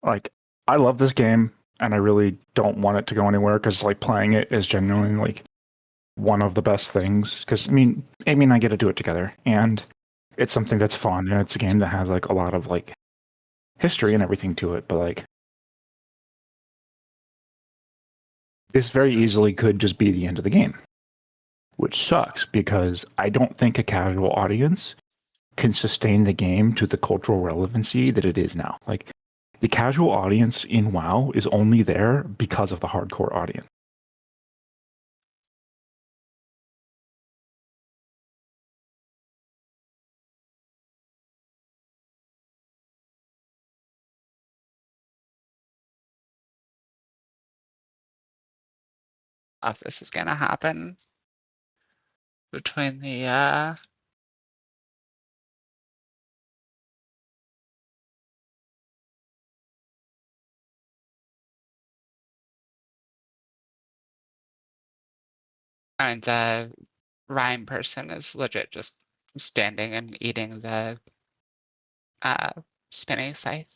Like I love this game, and I really don't want it to go anywhere because like playing it is genuinely like one of the best things. Because Amy and I get to do it together, and it's something that's fun, and it's a game that has like a lot of like history and everything to it. But like this very easily could just be the end of the game, which sucks because I don't think a casual audience can sustain the game to the cultural relevancy that it is now. Like the casual audience in WoW is only there because of the hardcore audience. If this is gonna happen between the and the rhyme person is legit just standing and eating the uh spinny scythe.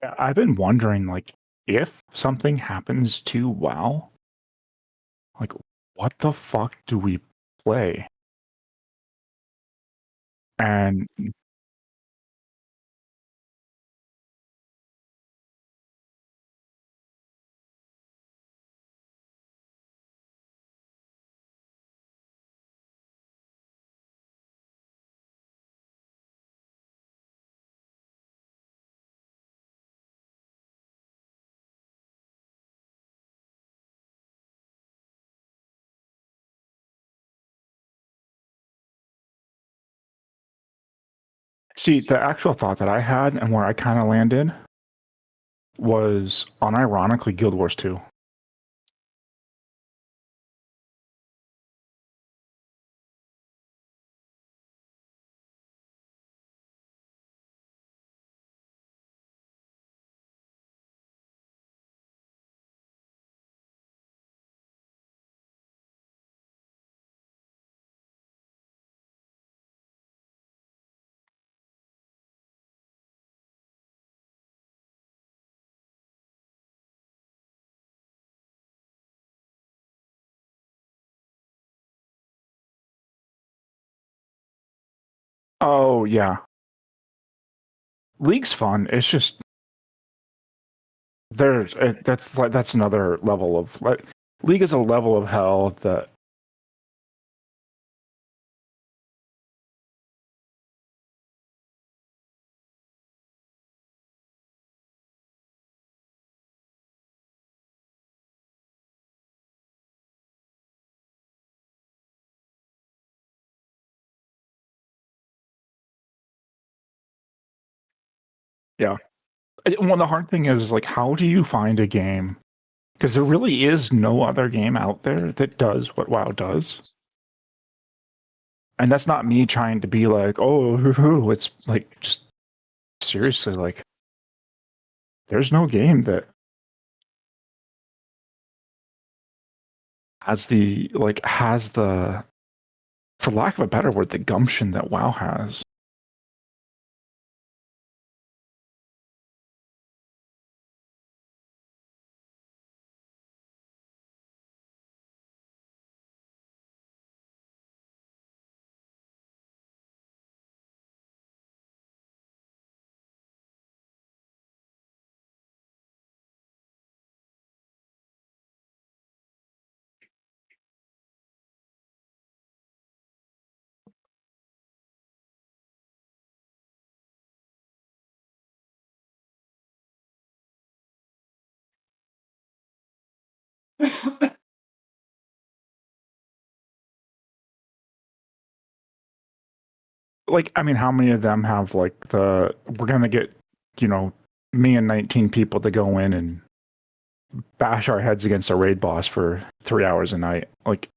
Yeah, I've been wondering, like, if something happens to WoW, like, what the fuck do we play? And See, the actual thought that I had and where I kind of landed was unironically Guild Wars 2. Oh yeah, League's fun. It's just that's another level of like League is a level of hell that yeah. Well, the hard thing is like, how do you find a game? Because there really is no other game out there that does what WoW does. And that's not me trying to be like, oh, hoo-hoo. It's like just seriously, like, there's no game that has the, for lack of a better word, the gumption that WoW has. Like, I mean, how many of them have like we're gonna get, you know, me and 19 people to go in and bash our heads against a raid boss for 3 hours a night? Like,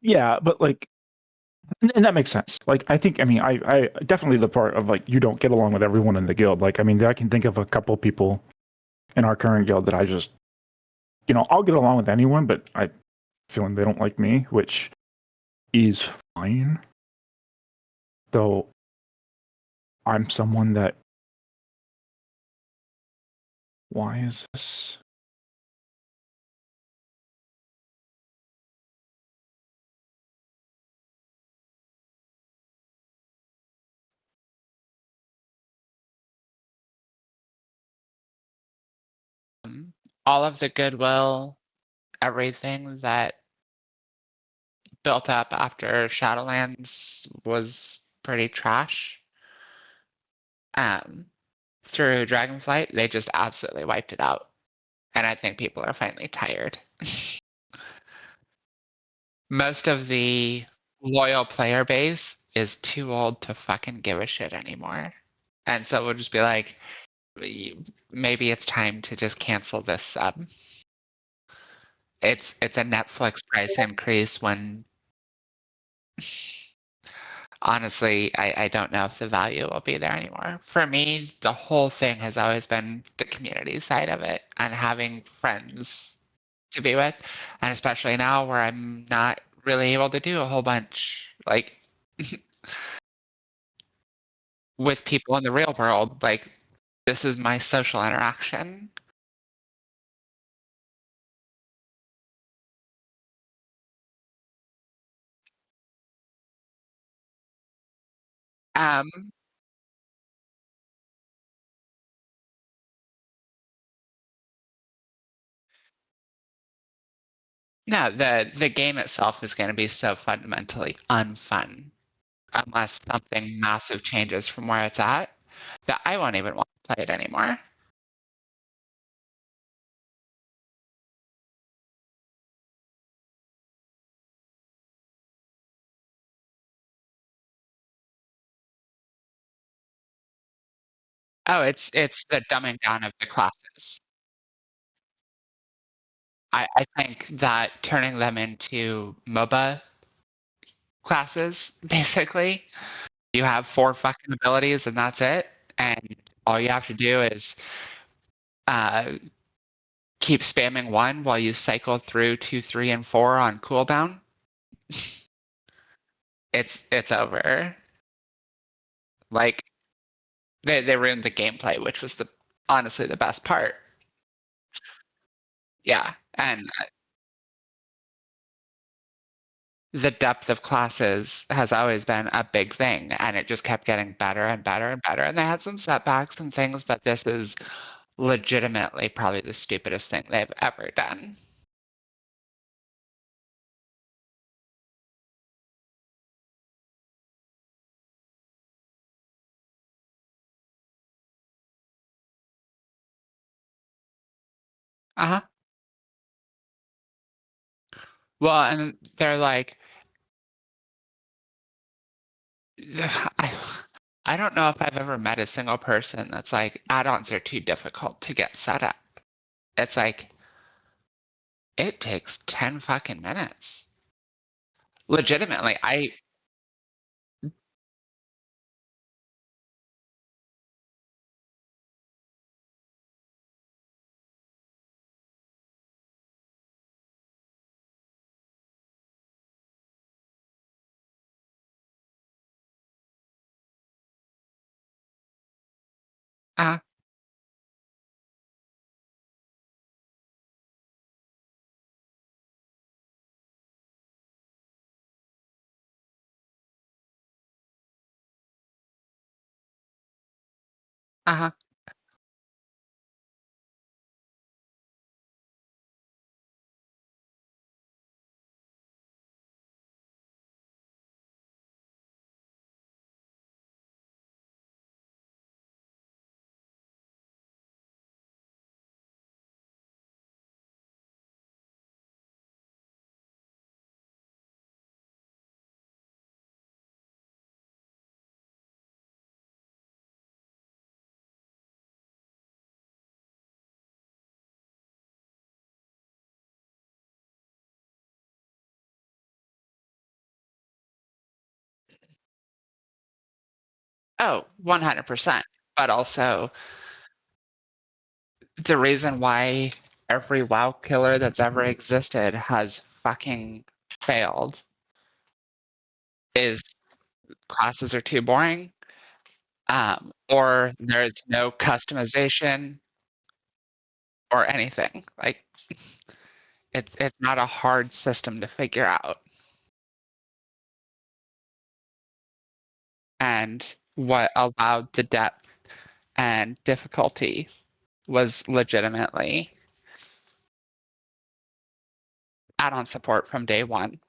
yeah, but like, and that makes sense. Like, I think, I mean, I definitely the part of like you don't get along with everyone in the guild. Like, I mean, I can think of a couple people in our current guild that I just I'll get along with anyone, but I feeling they don't like me, which is fine. Though I'm someone that why is this? All of the goodwill, everything that built up after Shadowlands was pretty trash. Um, through Dragonflight, they just absolutely wiped it out. And I think people are finally tired. Most of the loyal player base is too old to fucking give a shit anymore. And so we'll just be like, maybe it's time to just cancel this sub. It's a Netflix price increase when honestly, I don't know if the value will be there anymore. For me, the whole thing has always been the community side of it and having friends to be with. And especially now where I'm not really able to do a whole bunch like with people in the real world, like this is my social interaction. Um, no, the game itself is going to be so fundamentally unfun unless something massive changes from where it's at that I won't even want to play it anymore. Oh, it's the dumbing down of the classes. I think that turning them into MOBA classes, basically, you have 4 fucking abilities and that's it, and all you have to do is, uh, keep spamming 1 while you cycle through 2, 3, and 4 on cooldown. It's over. Like, they ruined the gameplay, which was the honestly the best part. Yeah, and the depth of classes has always been a big thing, and it just kept getting better and better and better, and they had some setbacks and things, but this is legitimately probably the stupidest thing they've ever done. Uh-huh. Well, and they're like, I I don't know if I've ever met a single person that's like, "Add-ons are too difficult to get set up." It's like, it takes 10 fucking minutes. Legitimately, uh, uh-huh, oh, 100%, but also the reason why every WoW killer that's ever existed has fucking failed. Is classes are too boring, or there's no customization or anything. Like it's not a hard system to figure out. And what allowed the depth and difficulty was legitimately add-on support from day one.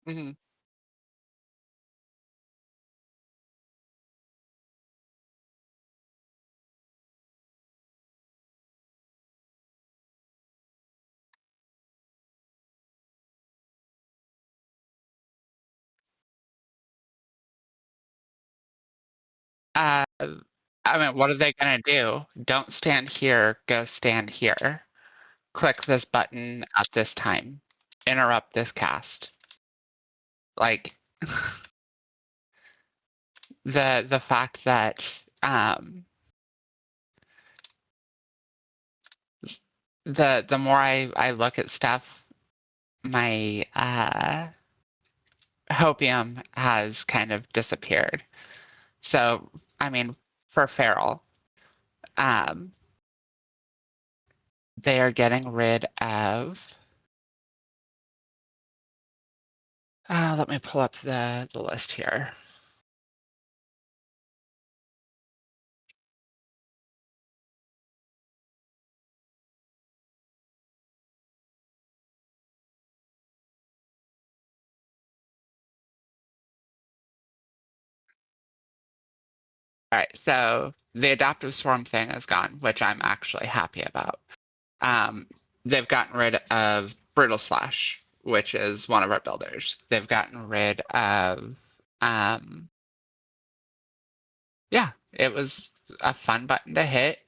Mhm. Uh, I mean, what are they gonna do? Don't stand here, go stand here. Click this button at this time. Interrupt this cast. Like the fact that the more I look at stuff, my hopium has kind of disappeared. So I mean, for Feral, um, they are getting rid of. Let me pull up the list here. All right, so the adaptive swarm thing is gone, which I'm actually happy about. Um, they've gotten rid of Brutal Slash, which is one of our builders. They've gotten rid of, yeah, it was a fun button to hit.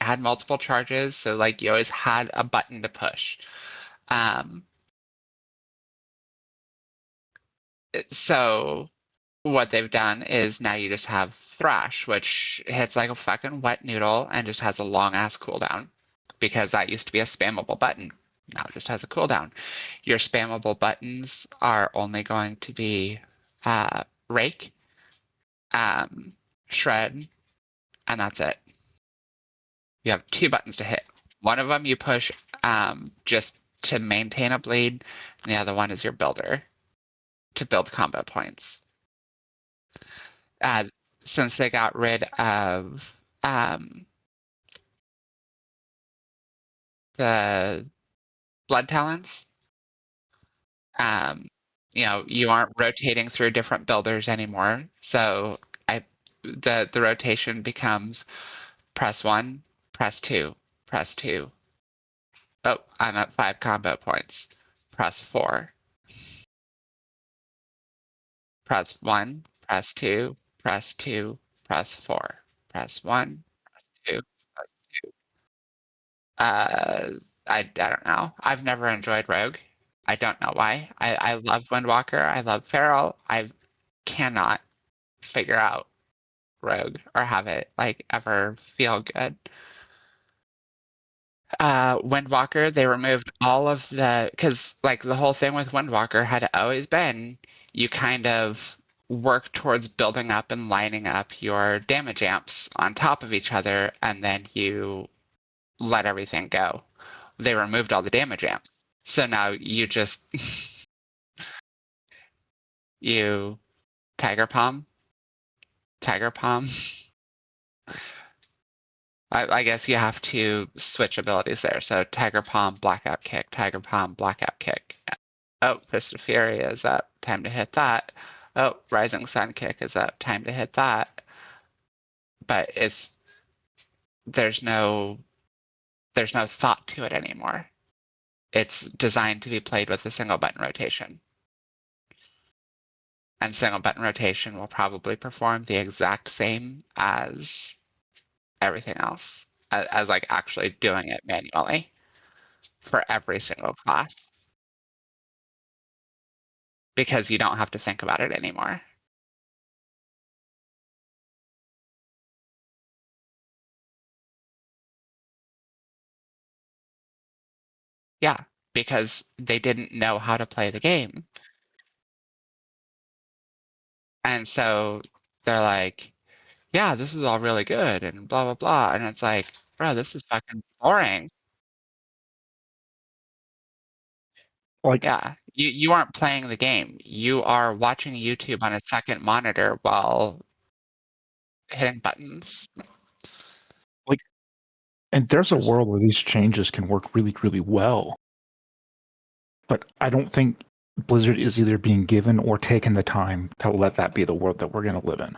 It had multiple charges, so like you always had a button to push. Um, so what they've done is now you just have Thrash, which hits like a fucking wet noodle and just has a long ass cooldown because that used to be a spammable button. Now it just has a cooldown. Your spammable buttons are only going to be Rake, Shred, and that's it. You have two buttons to hit. One of them you push just to maintain a bleed, and the other one is your builder to build combo points. Uh, since they got rid of the blood talents, um, you aren't rotating through different builders anymore. So the rotation becomes press one, press two, press two. Oh, I'm at 5 combo points. Press four. Press one, press two, press two, press four. Press one, press two, press two. Uh, I don't know. I've never enjoyed Rogue. I don't know why. I love Windwalker. I love Feral. I cannot figure out Rogue or have it like ever feel good. Windwalker, they removed all of because like the whole thing with Windwalker had always been you kind of work towards building up and lining up your damage amps on top of each other, and then you let everything go. They removed all the damage amps. So now you just you Tiger Palm, Tiger Palm. I guess you have to switch abilities there. So Tiger Palm, Blackout Kick, Tiger Palm, Blackout Kick. Oh, Fist of Fury is up. Time to hit that. Oh, Rising Sun Kick is up. Time to hit that. but there's no there's no thought to it anymore. It's designed to be played with a single button rotation. And single button rotation will probably perform the exact same as everything else, as like actually doing it manually for every single class because you don't have to think about it anymore. Yeah, because they didn't know how to play the game. And so they're like, yeah, this is all really good and blah, blah, blah. And it's like, bro, this is fucking boring. Like, Yeah, you aren't playing the game. You are watching YouTube on a second monitor while hitting buttons. like, and there's a world where these changes can work really, really well. But I don't think Blizzard is either being given or taken the time to let that be the world that we're going to live in.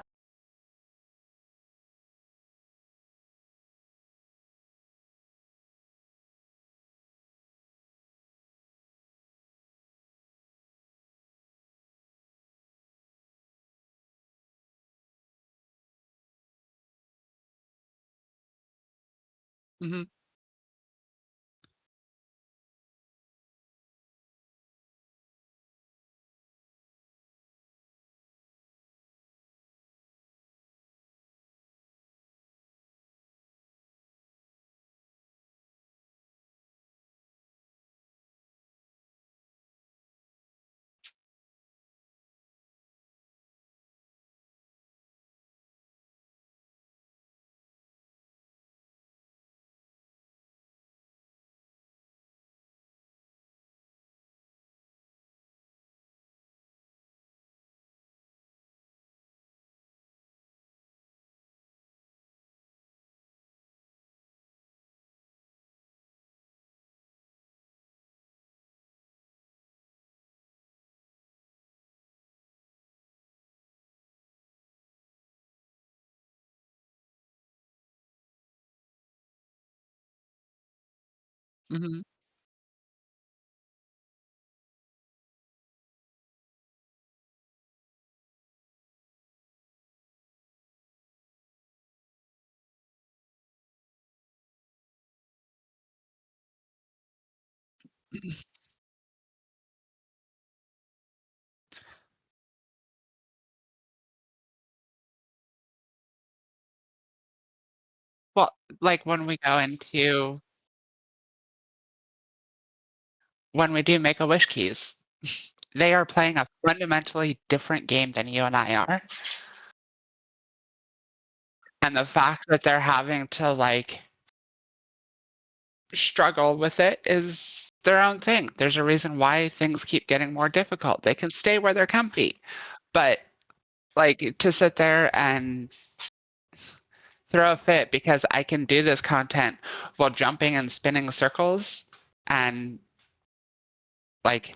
Mhm. Mhm. Well, like when we do Make-A-Wish keys, they are playing a fundamentally different game than you and I are. And the fact that they're having to like struggle with it is their own thing. There's a reason why things keep getting more difficult. They can stay where they're comfy, but like to sit there and throw a fit because I can do this content while jumping and spinning circles and like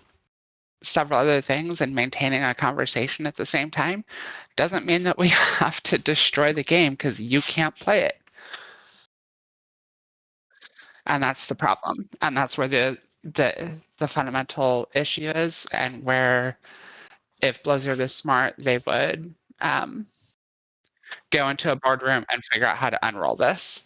several other things and maintaining a conversation at the same time doesn't mean that we have to destroy the game because you can't play it. And that's the problem. And that's where the fundamental issue is, and where if Blizzard is smart, they would go into a boardroom and figure out how to unroll this.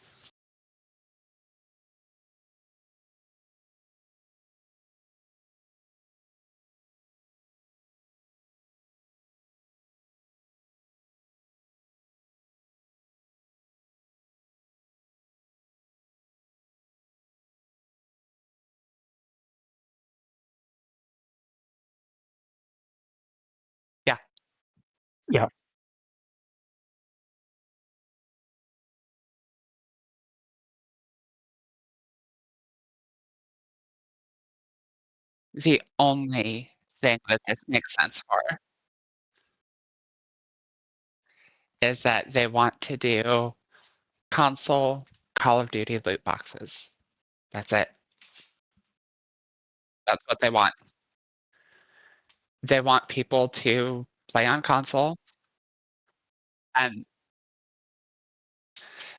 Yeah. Yeah. The only thing that this makes sense for is that they want to do console Call of Duty loot boxes. That's it. That's what they want. They want people to play on console and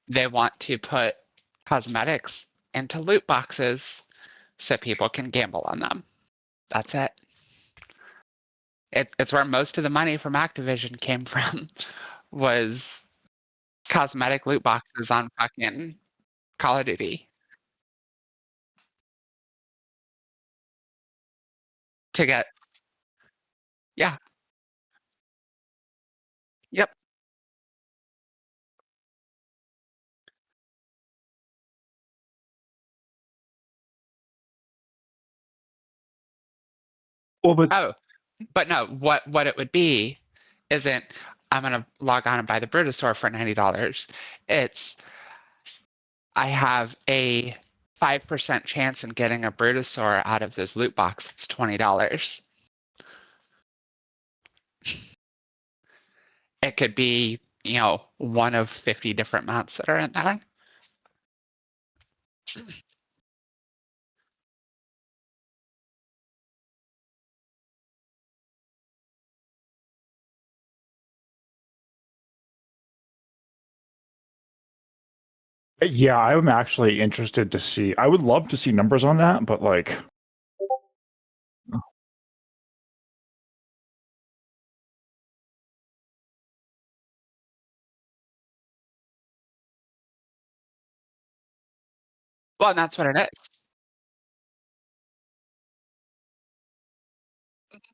they want to put cosmetics into loot boxes so people can gamble on them. That's it. It's where most of the money from Activision came from, was cosmetic loot boxes on fucking Call of Duty to get. Yeah. Yep. Well, but Oh, but no, what it would be isn't I'm gonna log on and buy the Brutosaur for $90. It's I have a 5% chance in getting a Brutosaur out of this loot box. It's $20. It could be, one of 50 different mounts that are in that. yeah, I'm actually interested to see. I would love to see numbers on that, but like, Well, and that's what it is.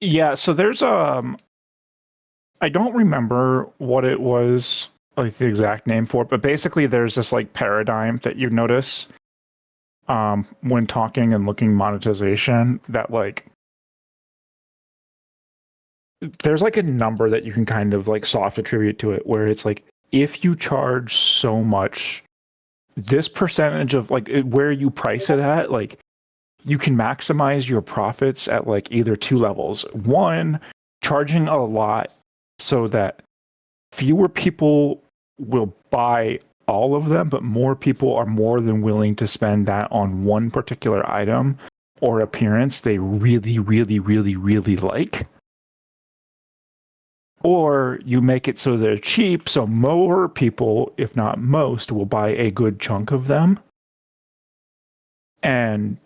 yeah. So there's I don't remember what it was, like the exact name for it, but basically there's this like paradigm that you notice when talking and looking monetization that like there's like a number that you can kind of like soft attribute to it where it's like if you charge so much, this percentage of like where you price it at, like you can maximize your profits at like either two levels. One, charging a lot so that fewer people will buy all of them, but more people are more than willing to spend that on one particular item or appearance they really, really, really, really like. Or you make it so they're cheap, so more people, if not most, will buy a good chunk of them. And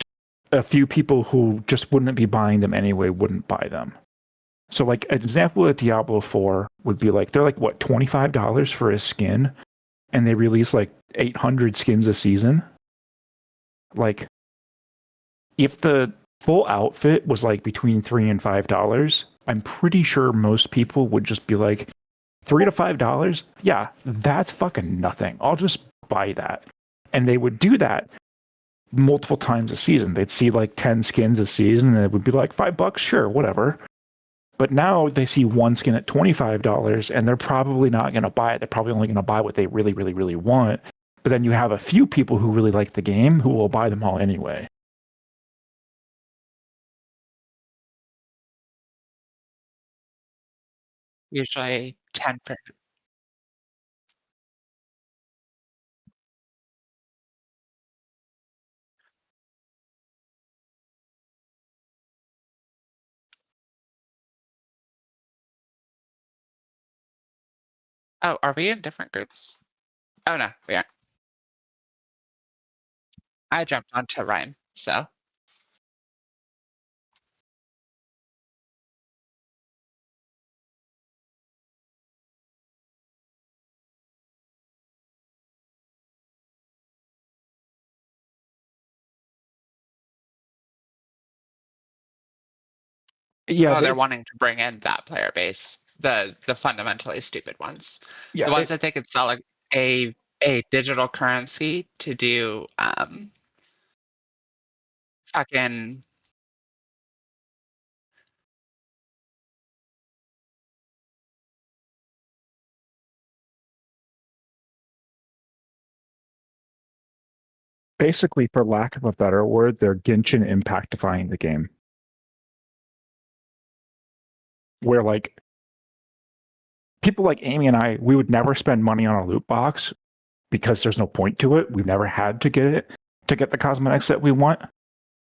a few people who just wouldn't be buying them anyway wouldn't buy them. So, like, an example of Diablo 4 would be like, they're like, what, $25 for a skin? And they release like 800 skins a season. Like, if the full outfit was like between $3 and $5, I'm pretty sure most people would just be like, $3 to $5? Yeah, that's fucking nothing. I'll just buy that. And they would do that multiple times a season. They'd see like 10 skins a season and it would be like $5, sure, whatever. But now they see one skin at $25 and they're probably not going to buy it. They're probably only going to buy what they really, really, really want. But then you have a few people who really like the game who will buy them all anyway. Usually 10%. Oh, are we in different groups? Oh no, we aren't. I jumped onto Ryan, so Yeah, they're wanting to bring in that player base, the fundamentally stupid ones, yeah, the ones that they could sell a digital currency to do fucking. basically, for lack of a better word, they're Genshin impactifying the game. Where like people like Amy and I, we would never spend money on a loot box because there's no point to it. We've never had to get it to get the cosmetics that we want.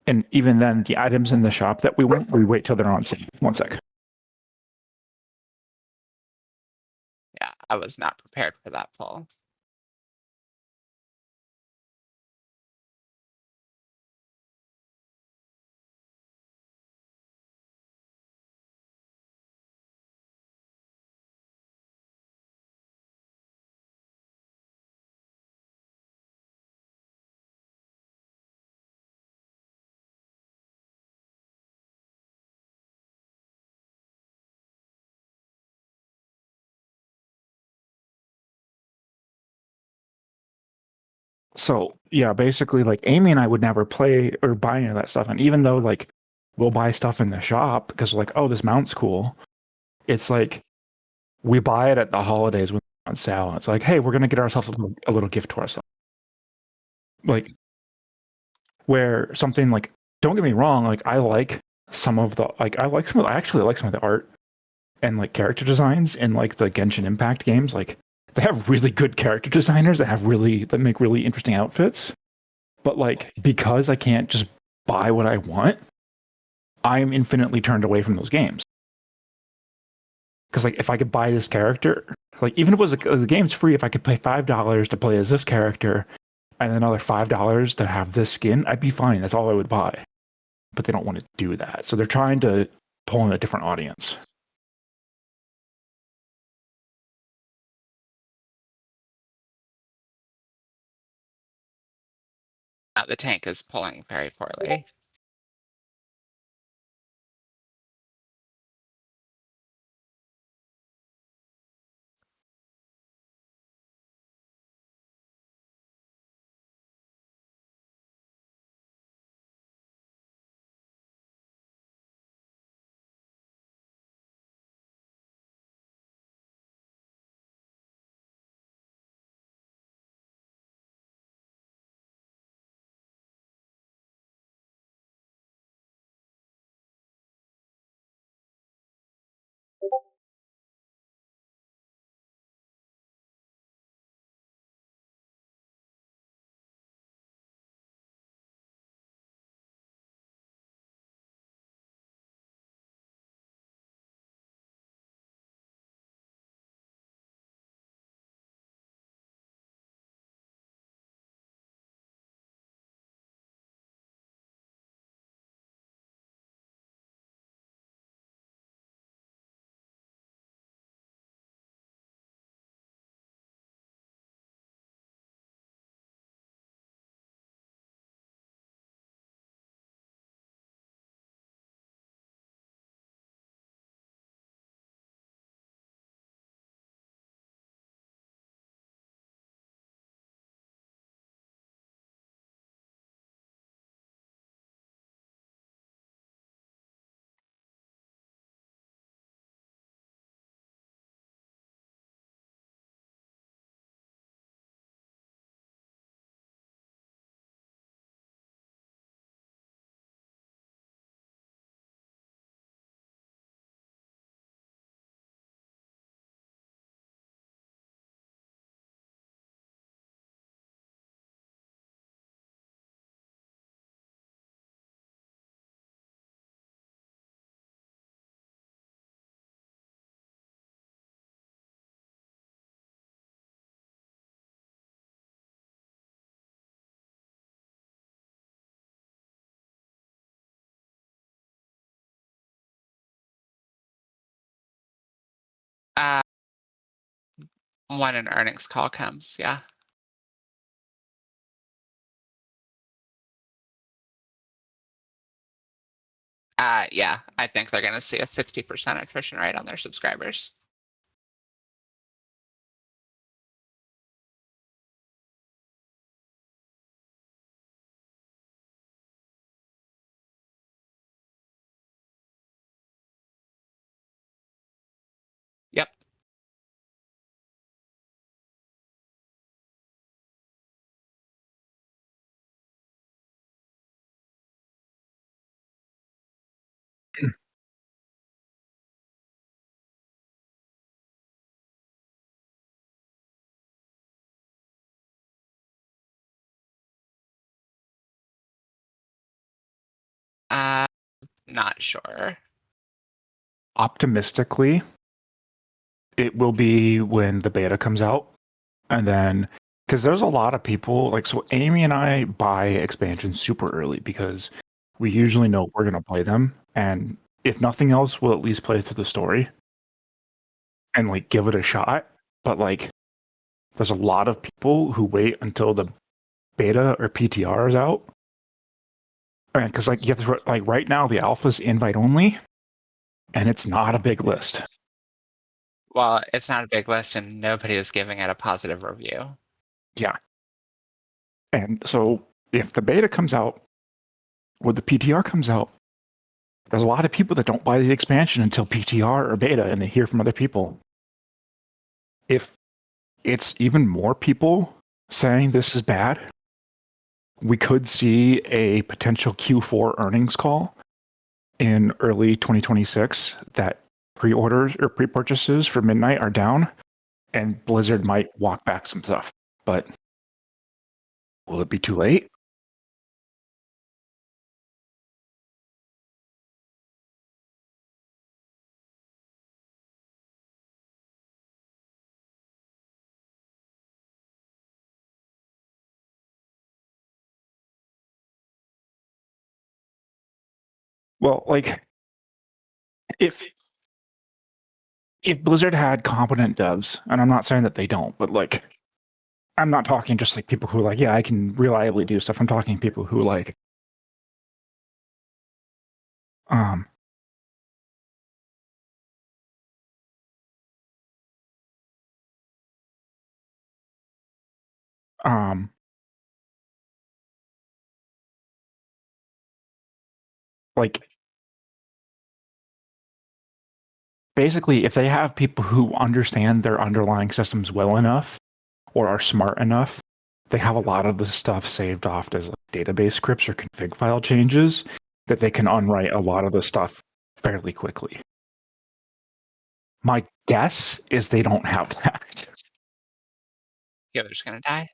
And even then, the items in the shop that we want, we wait till they're on sale. One sec. Yeah, I was not prepared for that pull. So yeah, basically like Amy and I would never play or buy any of that stuff. And even though like we'll buy stuff in the shop because like, oh, this mount's cool. It's like we buy it at the holidays when it's on sale. And it's like, hey, we're gonna get ourselves a little gift to ourselves. Like where something like, don't get me wrong, like I like some of the like I actually like some of the art and like character designs in like the Genshin Impact games. Like they have really good character designers that make really interesting outfits. But like because I can't just buy what I want, I'm infinitely turned away from those games. Because like if I could buy this character, like even if it was the game's free, if I could pay $5 to play as this character and another $5 to have this skin, I'd be fine. That's all I would buy. But they don't want to do that, so they're trying to pull in a different audience. The tank is pulling very poorly. Uh, when an earnings call comes, yeah. Yeah, I think they're going to see a 60% attrition rate on their subscribers. Yep. Not sure. Optimistically, it will be when the beta comes out, and then because there's a lot of people like, so Amy and I buy expansions super early because we usually know we're gonna play them, and if nothing else, we'll at least play through the story and like give it a shot. But like, there's a lot of people who wait until the beta or PTR is out, and because like you have to like right now the alpha's invite only, and it's not a big list. Well, it's not a big list and nobody is giving it a positive review. Yeah. And so if the beta comes out or the PTR comes out, there's a lot of people that don't buy the expansion until PTR or beta and they hear from other people. If it's even more people saying this is bad, we could see a potential Q4 earnings call in early 2026 that pre-orders or pre-purchases for Midnight are down and Blizzard might walk back some stuff. But will it be too late? Well, like if Blizzard had competent devs, and I'm not saying that they don't, but like I'm not talking just like people who are like, yeah, I can reliably do stuff. I'm talking people who like um um like basically if they have people who understand their underlying systems well enough or are smart enough, they have a lot of the stuff saved off as like database scripts or config file changes that they can unwrite a lot of the stuff fairly quickly. My guess is they don't have that. Yeah, they're just gonna die.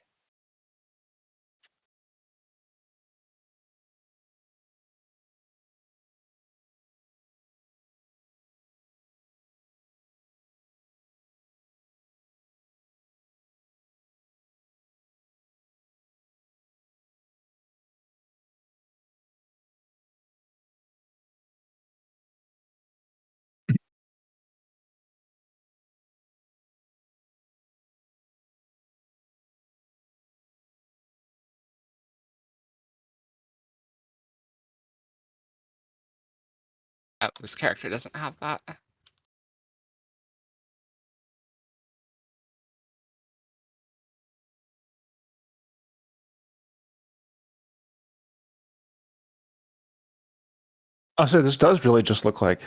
Oh, this character doesn't have that. So this does really just look like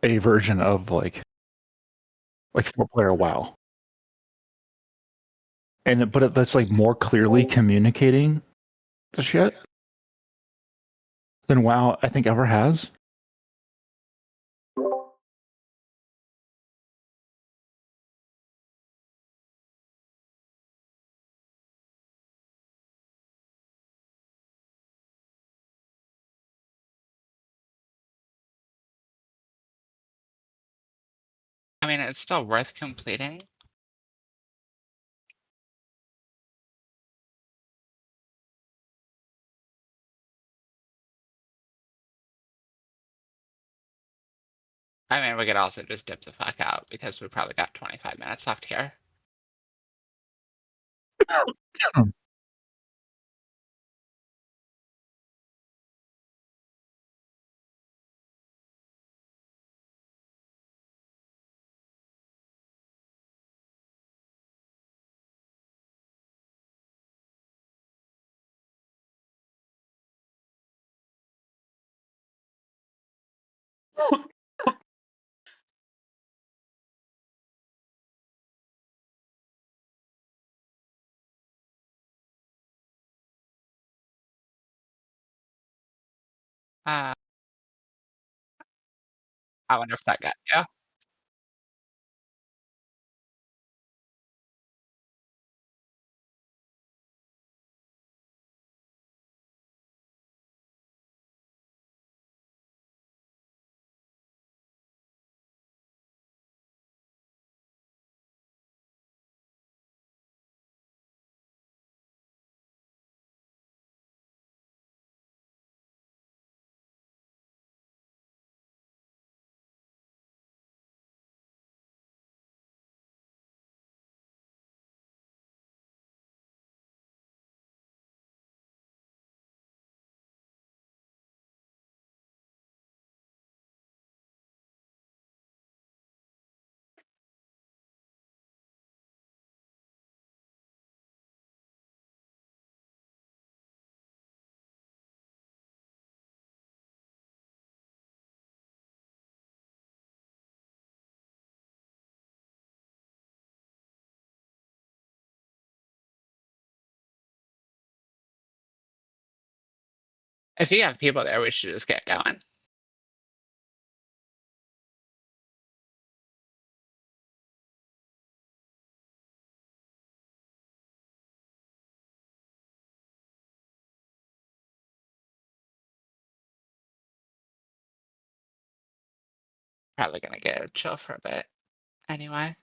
a version of like 4-player WoW, but that's like more clearly communicating the shit than WoW I think ever has. I mean, it's still worth completing. I mean, we could also just dip the fuck out because we probably got 25 minutes left here. Uh, I wonder if that got you. If you have people there, we should just get going. Probably gonna go chill for a bit anyway.